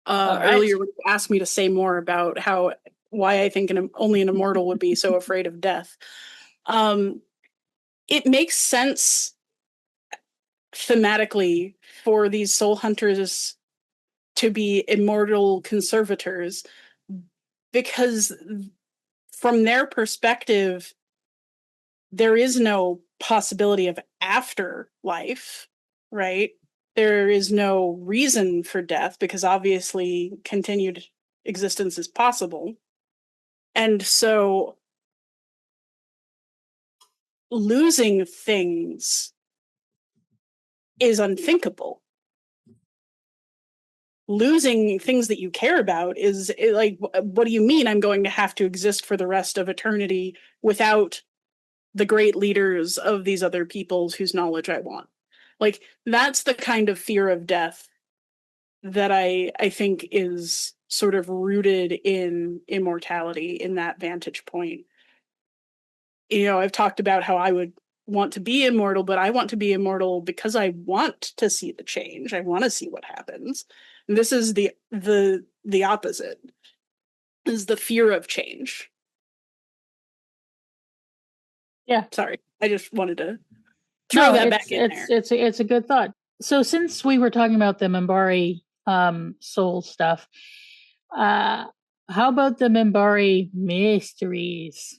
earlier when you asked me to say more about why I think only an immortal would be so afraid of death. It makes sense thematically for these soul hunters to be immortal conservators, because from their perspective, there is no possibility of afterlife, right? There is no reason for death, because obviously continued existence is possible. And so losing things is unthinkable. Losing things that you care about is like, what do you mean I'm going to have to exist for the rest of eternity without the great leaders of these other peoples whose knowledge I want? Like, that's the kind of fear of death that I think is sort of rooted in immortality, in that vantage point. I've talked about how I would want to be immortal, but I want to be immortal because I want to see the change. I want to see what happens. And this is the opposite, is the fear of change. Yeah. Sorry. I just wanted to throw that back in there. It's a good thought. So since we were talking about the Minbari soul stuff, how about the Minbari mysteries?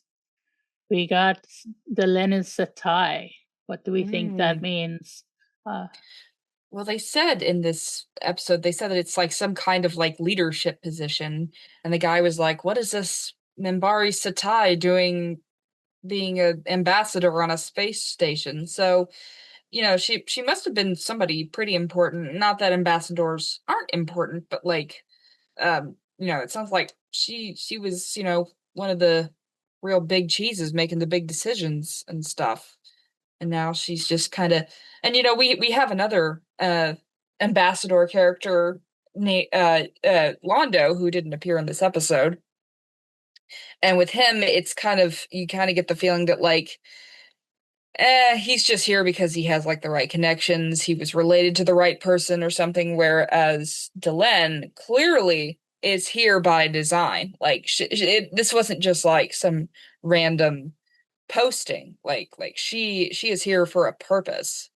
We got the Lenin Satai. What do we think that means? Well, they said in this episode, they said that it's like some kind of like leadership position. And the guy was like, what is this Minbari Satai doing, being an ambassador on a space station? So, she must have been somebody pretty important. Not that ambassadors aren't important, but like, it sounds like she was, one of the real big cheeses making the big decisions and stuff. And now she's just kind of, and we have another ambassador character Londo, who didn't appear in this episode. And with him, it's you kind of get the feeling that like he's just here because he has like the right connections. He was related to the right person or something. Whereas Delenn clearly is here by design. Like this wasn't just like some random posting. Like she is here for a purpose.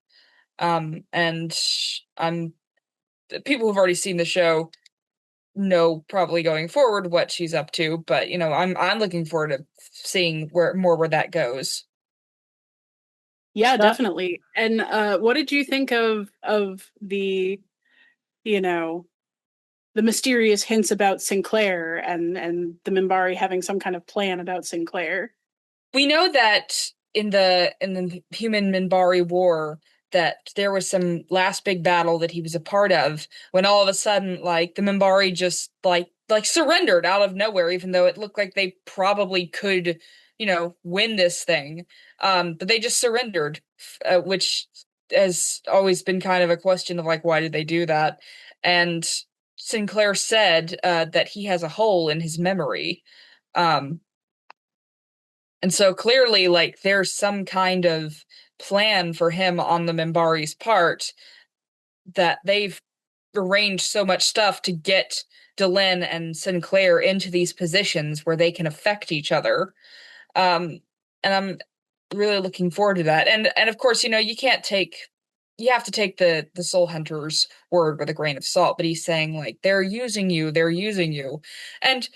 And I'm people who've already seen the show know probably going forward what she's up to. But I'm looking forward to seeing where that goes. Yeah, definitely. And what did you think of the, the mysterious hints about Sinclair and the Minbari having some kind of plan about Sinclair? We know that in the human Minbari war that there was some last big battle that he was a part of when all of a sudden like the Minbari just like surrendered out of nowhere, even though it looked like they probably could win this thing. But they just surrendered, which has always been kind of a question of like, why did they do that? And Sinclair said that he has a hole in his memory. And so clearly, like, there's some kind of plan for him on the Minbari's part that they've arranged so much stuff to get Delenn and Sinclair into these positions where they can affect each other. And I'm really looking forward to that. And of course, you have to take the Soul Hunter's word with a grain of salt, but he's saying like they're using you. And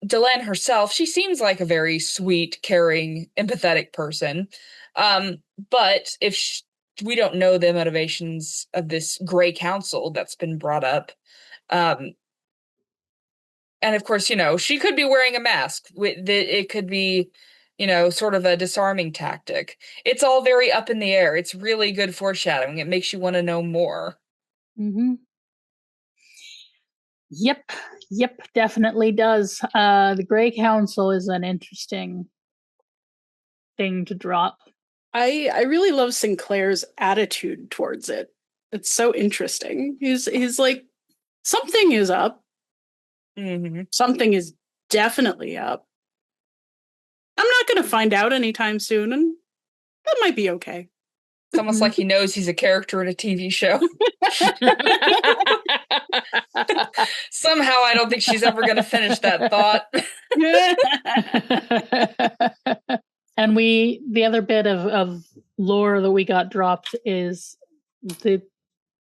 Delenn herself, she seems like a very sweet, caring, empathetic person. But if we don't know the motivations of this Grey Council that's been brought up. And of course, she could be wearing a mask. It could be, sort of a disarming tactic. It's all very up in the air. It's really good foreshadowing. It makes you want to know more. Mm-hmm. Yep, definitely does. The Grey Council is an interesting thing to drop. I really love Sinclair's attitude towards it. It's so interesting. He's like, something is up. Mm-hmm. Something is definitely up. I'm not going to find out anytime soon, and that might be okay. It's almost like he knows he's a character in a TV show. Somehow I don't think she's ever going to finish that thought. And the other bit of lore that we got dropped is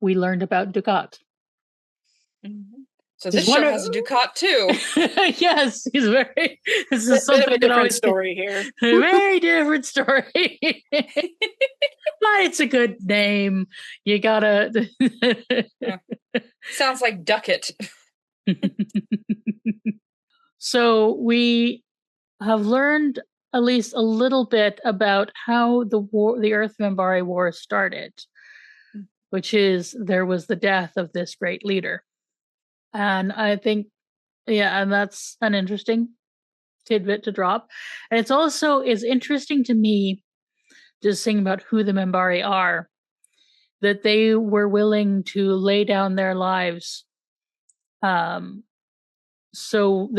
we learned about Dukat. Mm-hmm. So this show has a Dukat too. Yes, this is something bit of a different story here. A very different story. But it's a good name. You gotta Yeah. Sounds like Ducat. So we have learned at least a little bit about how the Earth Minbari War started, which is there was the death of this great leader. And I think, and that's an interesting tidbit to drop. And it's also is interesting to me, just thinking about who the Minbari are, that they were willing to lay down their lives so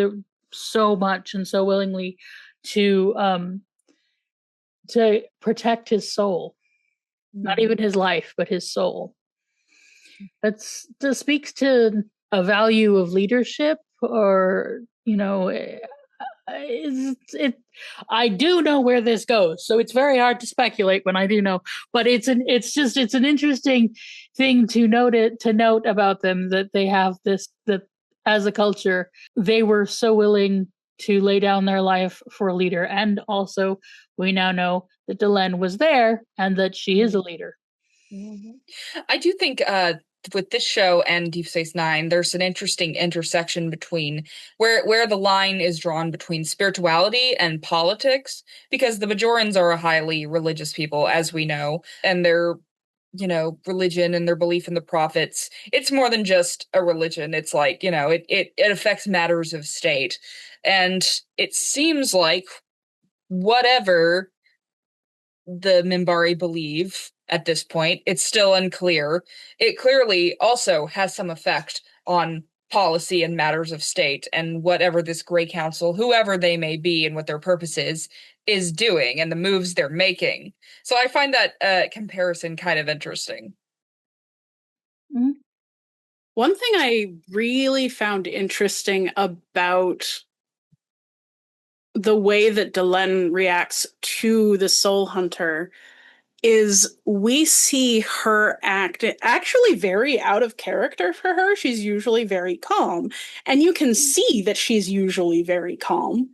much and so willingly to protect his soul. Not even his life, but his soul. That speaks to a value of leadership, or I do know where this goes, so it's very hard to speculate when I do know. But it's an interesting thing to note about them, that they have this, that as a culture they were so willing to lay down their life for a leader. And also we now know that Delenn was there and that she is a leader. Mm-hmm. I do think with this show and Deep Space Nine, there's an interesting intersection between where the line is drawn between spirituality and politics, because the Bajorans are a highly religious people, as we know, and their religion and their belief in the prophets, it's more than just a religion. It's like, it affects matters of state. And it seems like whatever the Minbari believe, at this point. It's still unclear. It clearly also has some effect on policy and matters of state, and whatever this Grey Council, whoever they may be and what their purpose is doing and the moves they're making. So I find that comparison kind of interesting. Mm-hmm. One thing I really found interesting about the way that Delenn reacts to the Soul Hunter is we see her act actually very out of character for her. She's usually very calm, and you can see that she's usually very calm,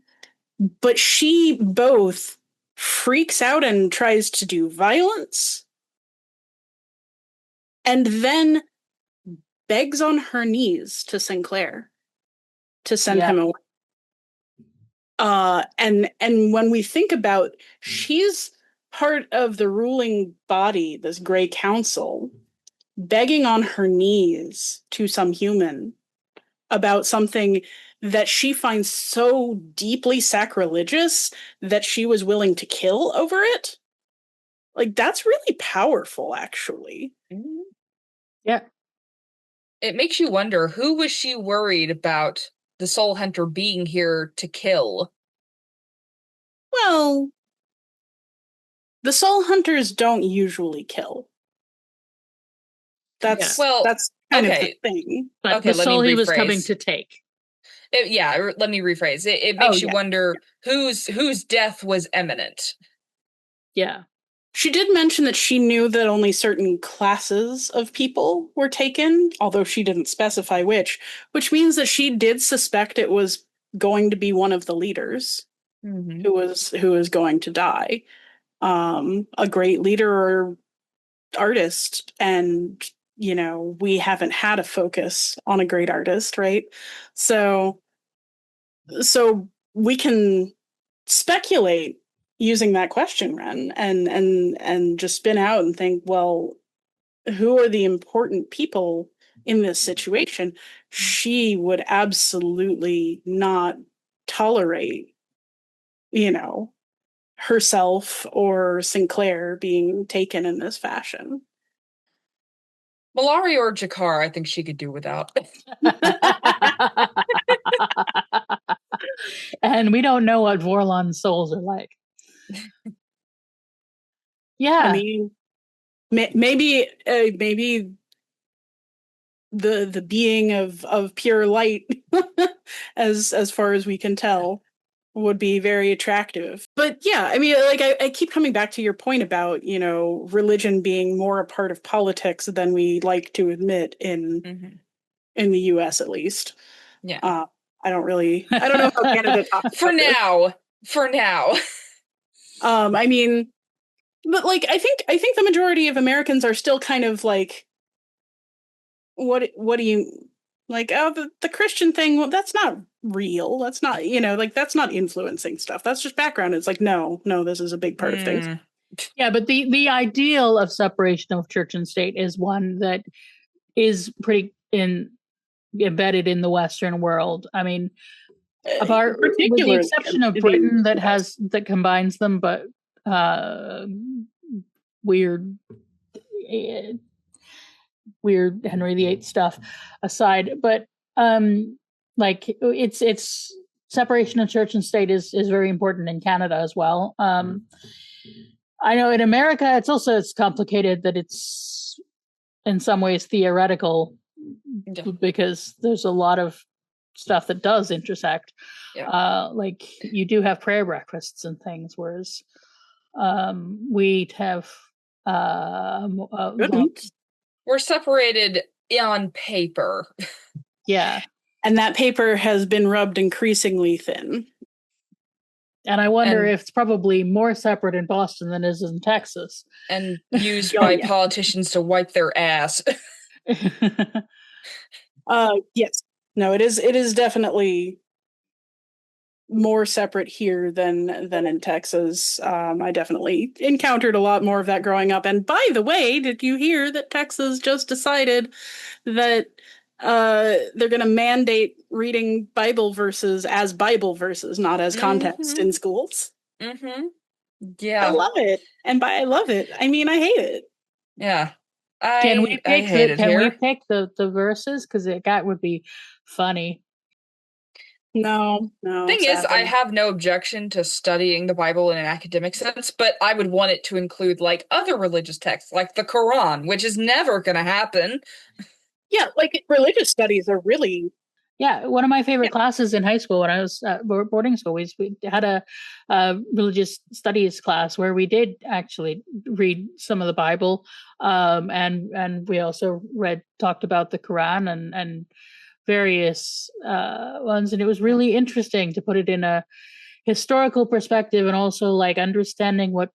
but she both freaks out and tries to do violence, and then begs on her knees to Sinclair to send him away. And when we think about, she's part of the ruling body, this Grey Council, begging on her knees to some human about something that she finds so deeply sacrilegious that she was willing to kill over it. Like, that's really powerful, actually. Yeah. It makes you wonder, who was she worried about the Soul Hunter being here to kill? Well, the Soul Hunters don't usually kill. That's kind of the thing. But okay, the soul let me he was rephrase. coming to take. Let me rephrase. It makes you wonder whose death was imminent. Yeah. She did mention that she knew that only certain classes of people were taken, although she didn't specify which means that she did suspect it was going to be one of the leaders who was going to die. A great leader or artist, and we haven't had a focus on a great artist, right? So we can speculate using that question, Ren, and just spin out and think, well, who are the important people in this situation? She would absolutely not tolerate, herself or Sinclair being taken in this fashion. Malari or Jakar, I think she could do without. And we don't know what Vorlon's souls are like. Yeah. I mean, maybe the being of pure light, as far as we can tell, would be very attractive. But yeah, I mean, like I keep coming back to your point about, religion being more a part of politics than we like to admit in the US, at least. Yeah. I don't know how Canada talks for now. I mean, but like I think the majority of Americans are still kind of like, what do you like? Oh, the Christian thing, well, that's not real. That's not, like, that's not influencing stuff. That's just background. It's like, no, this is a big part of things. Yeah, but the ideal of separation of church and state is one that is pretty embedded in the Western world. I mean, with the exception of Britain that combines them, but weird Henry VIII stuff aside, but like it's separation of church and state is very important in Canada as well. I know in America it's complicated, that it's in some ways theoretical, because there's a lot of stuff that does intersect. Like you do have prayer breakfasts and things, whereas we have we're separated on paper. Yeah. And that paper has been rubbed increasingly thin. And I wonder if it's probably more separate in Boston than it is in Texas. And used by politicians to wipe their ass. Yes. No, it is definitely more separate here than in Texas. I definitely encountered a lot more of that growing up. And by the way, did you hear that Texas just decided that they're going to mandate reading Bible verses as Bible verses, not as context in schools? Yeah. I love it. And by I love it, I mean I hate it. Yeah. Can I hate it we here. pick the verses? Because that would be funny. No, Thing is, I sadly. have no objection to studying the Bible in an academic sense, but I would want it to include like other religious texts, like the Quran, which is never going to happen. Yeah, like religious studies are really Yeah, one of my favorite classes in high school when I was at boarding school, we had a religious studies class where we did actually read some of the Bible, and we also talked about the Quran and various ones, and it was really interesting to put it in a historical perspective and also like understanding what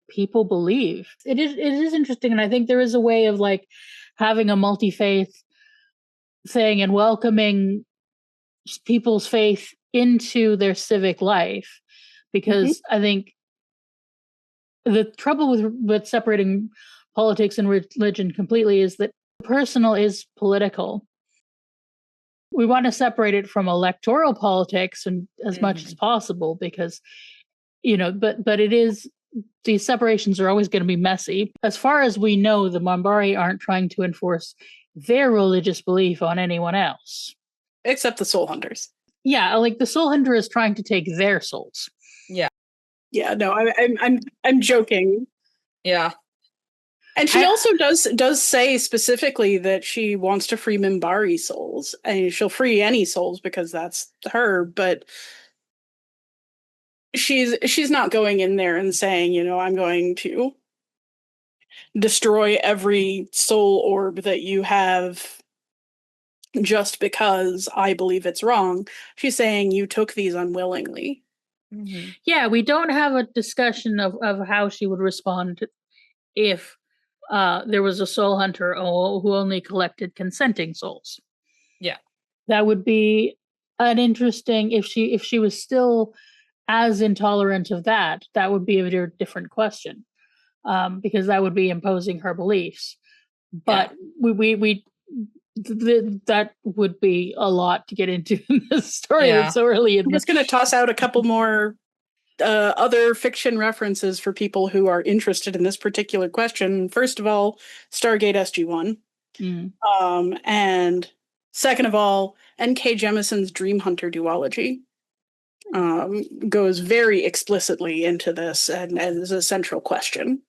people believe. It is interesting, and I think there is a way of like having a multi faith thing and welcoming people's faith into their civic life, because I think the trouble with separating politics and religion completely is that personal is political. We want to separate it from electoral politics and as much as possible, because but it is, these separations are always going to be messy. As far as we know, the Mambari aren't trying to enforce their religious belief on anyone else, except the soul hunters. Yeah, like the soul hunter is trying to take their souls. Yeah, no, I'm joking. Yeah. And she also does say specifically that she wants to free Minbari souls, and she'll free any souls because that's her, but she's not going in there and saying, I'm going to destroy every soul orb that you have just because I believe it's wrong. She's saying you took these unwillingly. Yeah, we don't have a discussion of how she would respond if there was a soul hunter who only collected consenting souls. Yeah. That would be an interesting, if she was still as intolerant of that would be a very different question, because that would be imposing her beliefs. But that would be a lot to get into in this story. Yeah. It's so early. I'm just going to toss out a couple more other fiction references for people who are interested in this particular question. First of all, Stargate SG-1. And second of all, N.K. Jemison's Dream Hunter duology goes very explicitly into this and is a central question.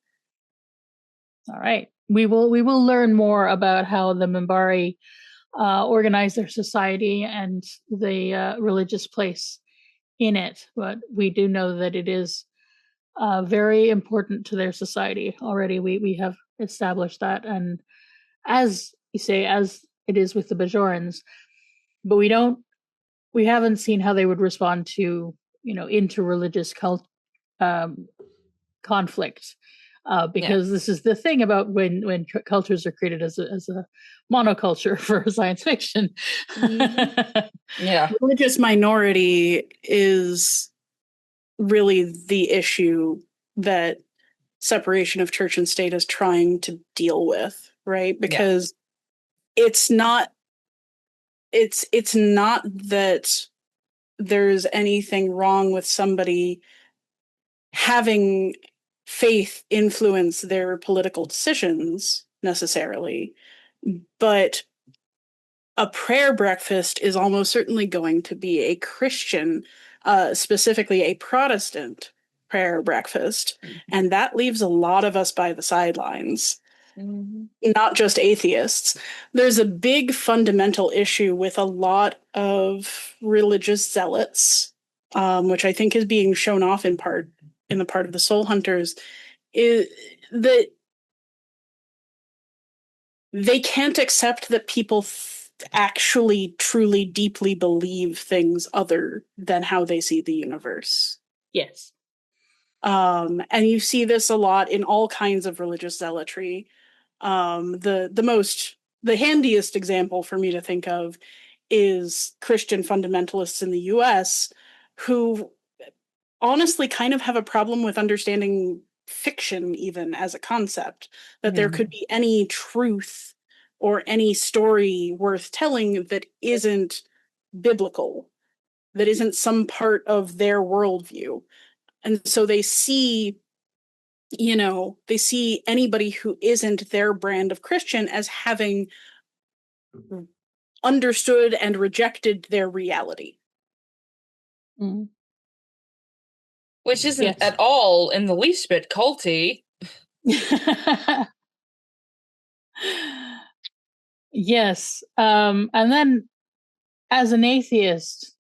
All right. We will learn more about how the Minbari organize their society and the religious place in it, but we do know that it is very important to their society already. We have established that, and as you say, as it is with the Bajorans, but we haven't seen how they would respond to interreligious conflict. Because this is the thing about when cultures are created as a monoculture for science fiction. Yeah. Religious minority is really the issue that separation of church and state is trying to deal with, right? Because it's not that there's anything wrong with somebody having faith influence their political decisions necessarily, but a prayer breakfast is almost certainly going to be a Christian, specifically a Protestant prayer breakfast, and that leaves a lot of us by the sidelines. Not just atheists. There's a big fundamental issue with a lot of religious zealots, which I think is being shown off in the part of the soul hunters, is that they can't accept that people actually truly deeply believe things other than how they see the universe. Yes. And you see this a lot in all kinds of religious zealotry. The handiest example for me to think of is Christian fundamentalists in the US who honestly kind of have a problem with understanding fiction even as a concept, that there could be any truth or any story worth telling that isn't biblical, that isn't some part of their worldview. And so they see they see anybody who isn't their brand of Christian as having understood and rejected their reality. Mm. Which isn't Yes. at all in the least bit culty. Yes. And then as an atheist,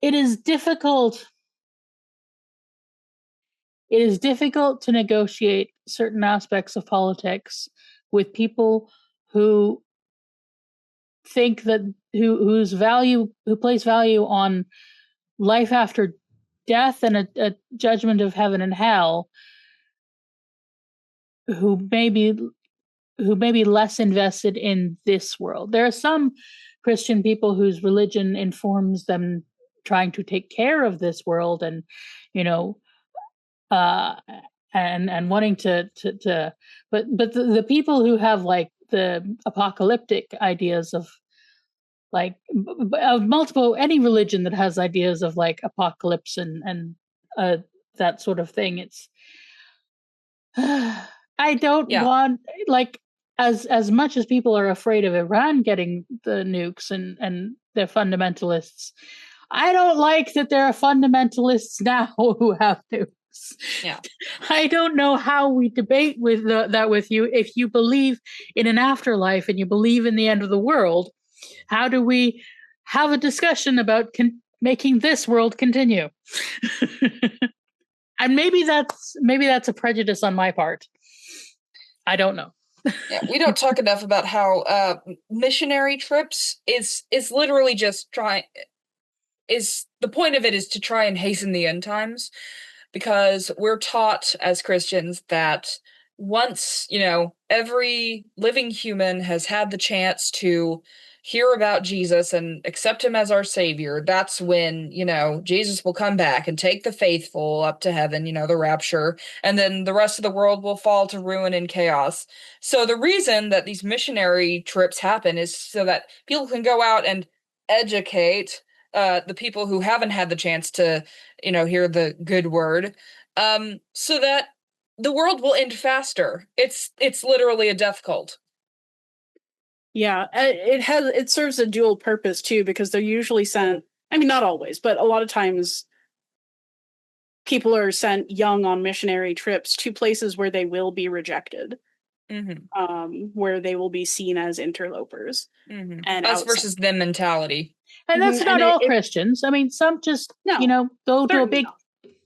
it is difficult to negotiate certain aspects of politics with people who think that who place value on life after death and a judgment of heaven and hell, who may be less invested in this world. There are some Christian people whose religion informs them trying to take care of this world, and uh and wanting to but the people who have like the apocalyptic ideas of like of multiple, any religion that has ideas of like apocalypse and that sort of thing, it's I don't want, like, as much as people are afraid of Iran getting the nukes and they're fundamentalists, I don't like that there are fundamentalists now who have nukes. Yeah. I don't know how we debate with that with you. If you believe in an afterlife and you believe in the end of the world, how do we have a discussion about making this world continue? And maybe that's a prejudice on my part. I don't know. Yeah, we don't talk enough about how missionary trips is literally just the point of it is to try and hasten the end times, because we're taught as Christians that once, every living human has had the chance to hear about Jesus and accept him as our savior, that's when, Jesus will come back and take the faithful up to heaven, the rapture, and then the rest of the world will fall to ruin and chaos. So the reason that these missionary trips happen is so that people can go out and educate the people who haven't had the chance to, hear the good word, so that the world will end faster. It's literally a death cult. Yeah, it serves a dual purpose too, because they're usually sent, I mean, not always, but a lot of times people are sent young on missionary trips to places where they will be rejected, where they will be seen as interlopers. And us versus them mentality. And that's not all Christians. I mean, some just, go to a big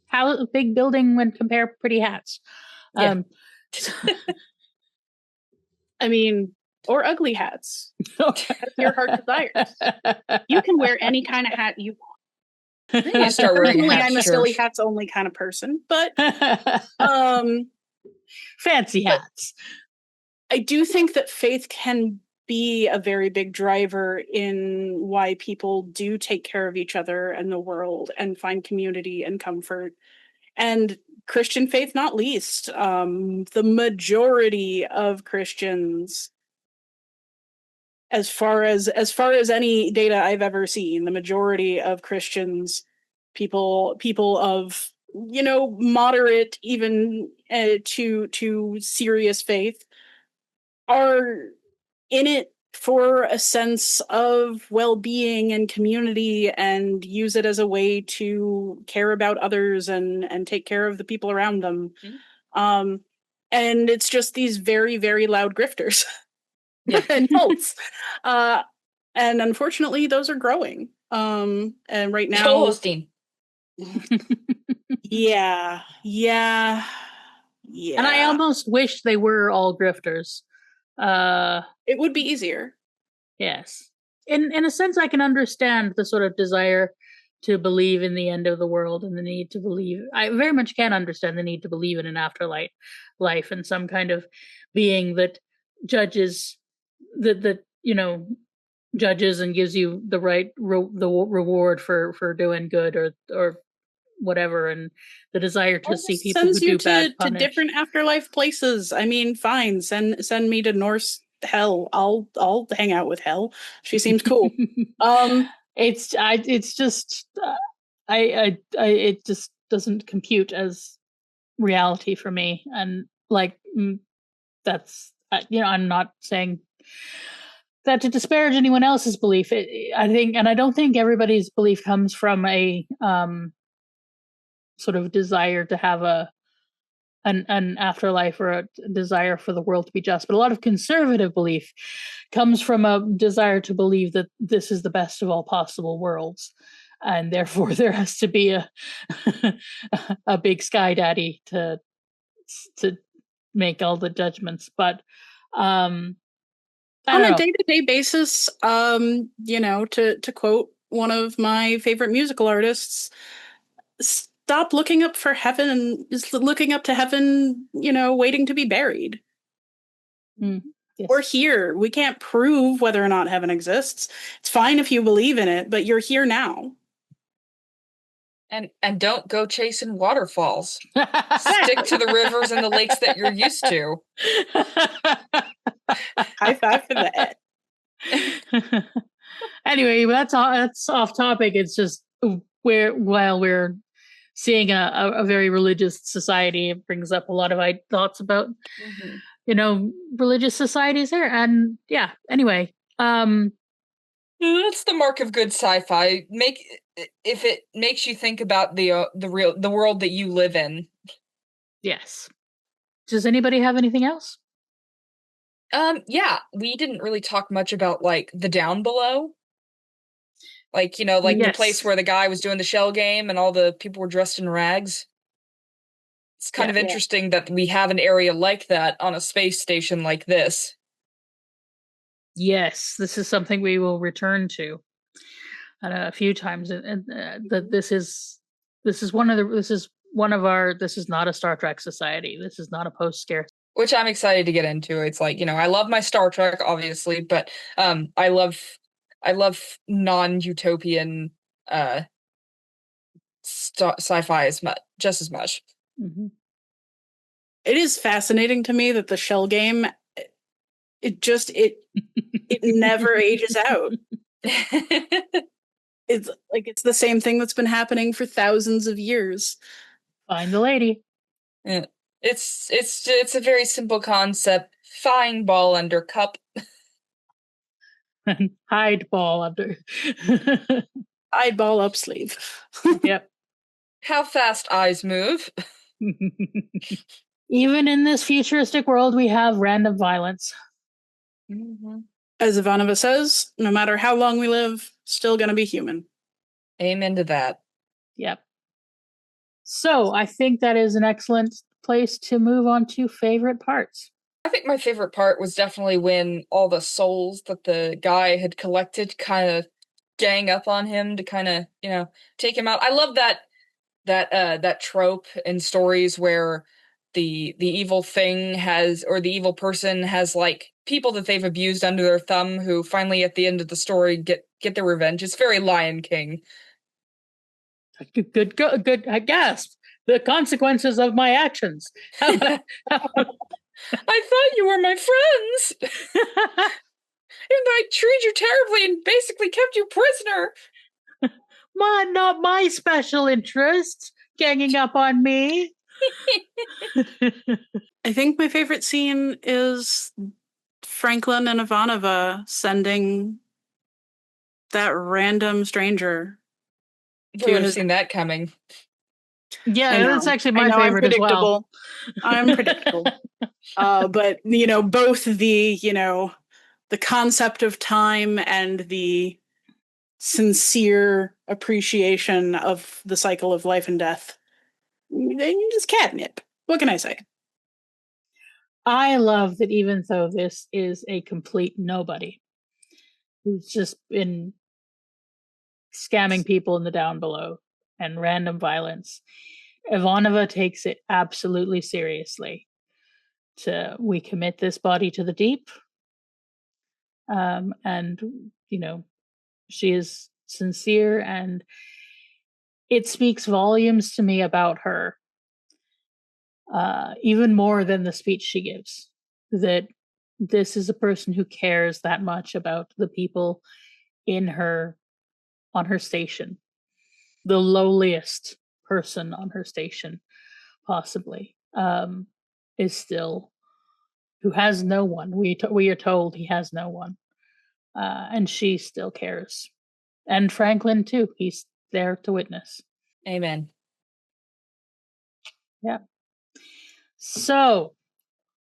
house, big building and compare pretty hats. Yeah. I mean, or ugly hats. As your heart desires. You can wear any kind of hat you want. You need to start wearing hats. I'm a silly hats only kind of person, but fancy hats. I do think that faith can be a very big driver in why people do take care of each other and the world and find community and comfort. And Christian faith, not least. The majority of Christians, as far as any data I've ever seen, the majority of Christians, people of moderate even to serious faith, are in it for a sense of well-being and community, and use it as a way to care about others and take care of the people around them. And it's just these very, very loud grifters. Yeah. And cults. And unfortunately, those are growing. And right now, Philistine. Yeah. And I almost wish they were all grifters. It would be easier. Yes. In a sense, I can understand the sort of desire to believe in the end of the world and the need to believe. I very much can understand the need to believe in an afterlife, and some kind of being that judges judges and gives you the right the reward for doing good or whatever, and the desire to see people who do bad punished. To different afterlife places. I mean, fine, send me to Norse hell. I'll hang out with hell. She seems cool. It just doesn't compute as reality for me. And like that's I'm not saying that to disparage anyone else's belief. I think, and I don't think everybody's belief comes from a sort of desire to have an afterlife or a desire for the world to be just. But a lot of conservative belief comes from a desire to believe that this is the best of all possible worlds, and therefore there has to be a a big sky daddy to make all the judgments. But I On don't a know. day-to-day basis, to quote one of my favorite musical artists, stop looking up for heaven and is looking up to heaven, waiting to be buried. Yes. We're here. We can't prove whether or not heaven exists. It's fine if you believe in it, but you're here now. And don't go chasing waterfalls. Stick to the rivers and the lakes that you're used to. High five for that. Anyway, that's off topic. It's just while we're seeing a very religious society, it brings up a lot of thoughts about religious societies there. And yeah, anyway, that's the mark of good sci-fi. If it makes you think about the world that you live in. Yes. Does anybody have anything else? Yeah, we didn't really talk much about like the down below. Like, the place where the guy was doing the shell game and all the people were dressed in rags. It's kind of interesting that we have an area like that on a space station like this. Yes, this is something we will return to a few times, and that this is not a Star Trek society. This is not a post-scare. Which I'm excited to get into. It's like, I love my Star Trek, obviously, but I love non-utopian sci-fi just as much. Mm-hmm. It is fascinating to me that the shell game, it never ages out. It's like it's the same thing that's been happening for thousands of years. Find the lady. Yeah. It's a very simple concept. Find ball under cup. Hide ball under. Hide ball up sleeve. Yep. How fast eyes move. Even in this futuristic world, we have random violence. Mm-hmm. As Ivanova says, no matter how long we live, still gonna be human. Amen to that. Yep. So I think that is an excellent place to move on to favorite parts. I think my favorite part was definitely when all the souls that the guy had collected kind of gang up on him to kind of, take him out. I love that trope in stories where the evil thing the evil person has like people that they've abused under their thumb who finally at the end of the story get their revenge. It's very Lion King. Good. I gasp. The consequences of my actions. I thought you were my friends. And I treated you terribly and basically kept you prisoner. Not my special interests ganging up on me. I think my favorite scene is Franklin and Ivanova sending that random stranger. Who would have seen that coming? Yeah, that's actually my favorite as well. I'm predictable. But both the concept of time and the sincere appreciation of the cycle of life and death. Just catnip. What can I say? I love that even though this is a complete nobody who's just been scamming people in the down below and random violence, Ivanova takes it absolutely seriously. We commit this body to the deep. And, she is sincere, and it speaks volumes to me about her. Even more than the speech she gives, that this is a person who cares that much about the people on her station, the lowliest person on her station, possibly, is still, who has no one. We are told he has no one, and she still cares. And Franklin too. He's there to witness. Amen. Yeah. So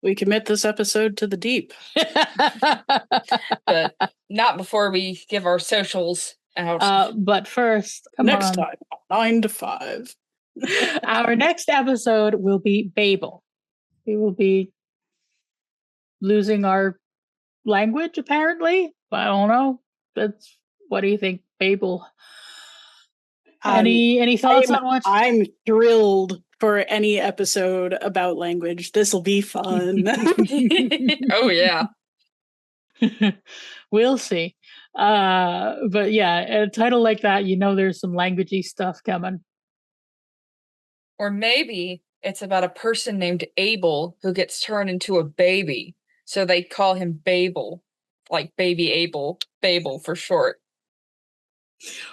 We commit this episode to the deep. But not before we give our socials out. But first, come Next on. time, 9 to 5. Our next episode will be Babel. We will be losing our language, apparently. I don't know. What do you think, Babel? Any thoughts on what? I'm thrilled for any episode about language. This will be fun. Oh yeah. We'll see. But yeah, a title like that, there's some languagey stuff coming. Or maybe it's about a person named Abel who gets turned into a baby. So they call him Babel. Like baby Abel. Babel for short.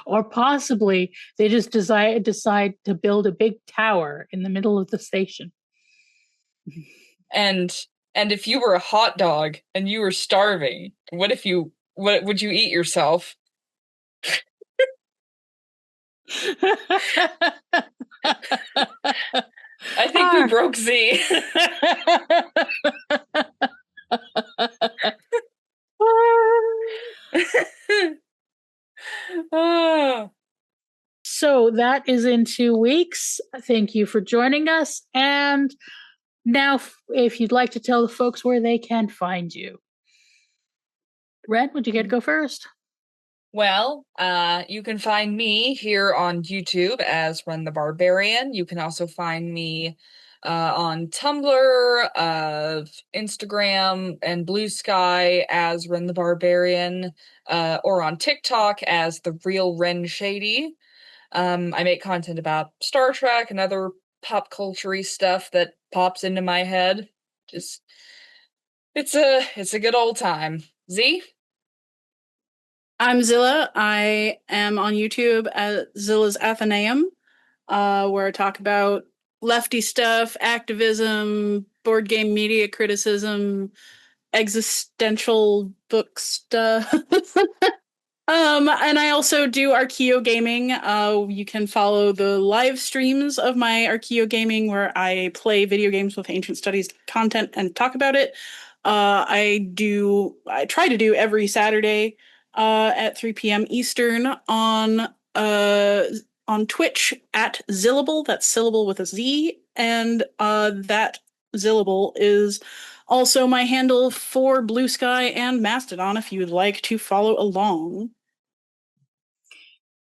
Or possibly they just decide to build a big tower in the middle of the station. And if you were a hot dog and you were starving, what would you eat yourself? I think we broke Z. So that is in 2 weeks. Thank you for joining us. And now, if you'd like to tell the folks where they can find you. Ren, would you get to go first? Well, you can find me here on YouTube as Ren the Barbarian. You can also find me on Tumblr, Instagram, and Blue Sky as Ren the Barbarian, or on TikTok as The Real Ren Shady. I make content about Star Trek and other pop culture-y stuff that pops into my head. Just, it's a good old time. Z? I'm Zylla. I am on YouTube at Zylla's Athenaeum, where I talk about lefty stuff, activism, board game media criticism, existential book stuff. And I also do Archeo Gaming. You can follow the live streams of my Archeo Gaming, where I play video games with ancient studies content and talk about it. I try to do every Saturday at 3 p.m. Eastern on Twitch at Zillable. That's syllable with a Z, and that Zillable is also my handle for Blue Sky and Mastodon if you'd like to follow along.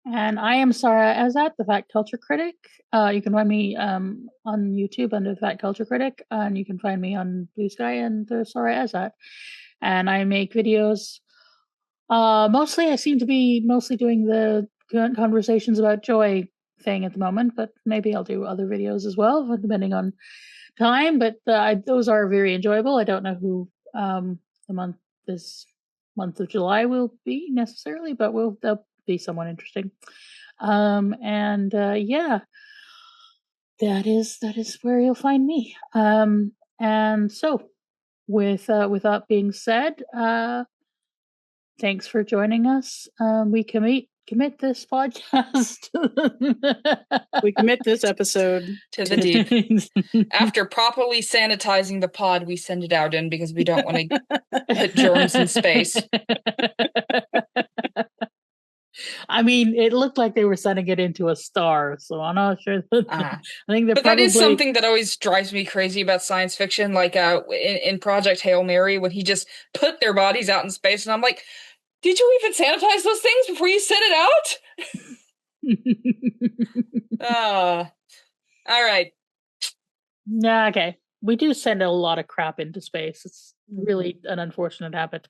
And I am Sara Ezzat, the Fact Culture Critic. You can find me on YouTube under the Fact Culture Critic, and you can find me on Blue Sky and Sara Ezzat. And I make videos. Mostly, I seem to be doing the conversations about joy thing at the moment, but maybe I'll do other videos as well, depending on time. But those are very enjoyable. I don't know who this month of July will be necessarily, but they'll be someone interesting. Yeah, that is where you'll find me. And so with that being said, thanks for joining us. We commit this podcast. We commit this episode to the deep. After properly sanitizing the pod we send it out in, because we don't want to put germs in space. I mean, it looked like they were sending it into a star, so I'm not sure. I think but that is something that always drives me crazy about science fiction, like in Project Hail Mary, when he just put their bodies out in space, and I'm like, did you even sanitize those things before you sent it out? All right. Yeah, okay. We do send a lot of crap into space. It's really an unfortunate habit.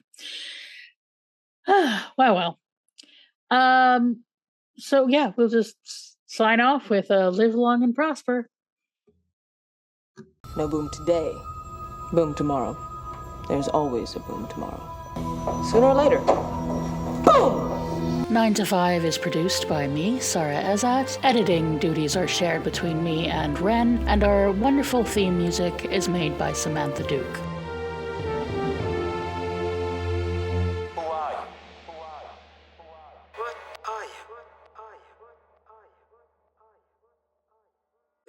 Well. So yeah, we'll just sign off with live long and prosper. No boom today, boom tomorrow. There's always a boom tomorrow. Sooner or later, boom! 9 to 5 is produced by me, Sara Ezzat. Editing duties are shared between me and Ren, and our wonderful theme music is made by Samantha Duke.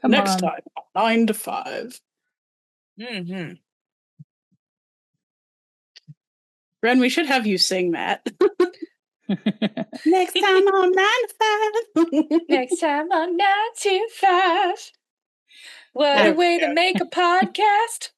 Come Next on. time, 9 to 5. Mm-hmm. Ren, we should have you sing that. Next time on 9 to 5. Next time on 9 to 5. What There a way we to go. make a podcast.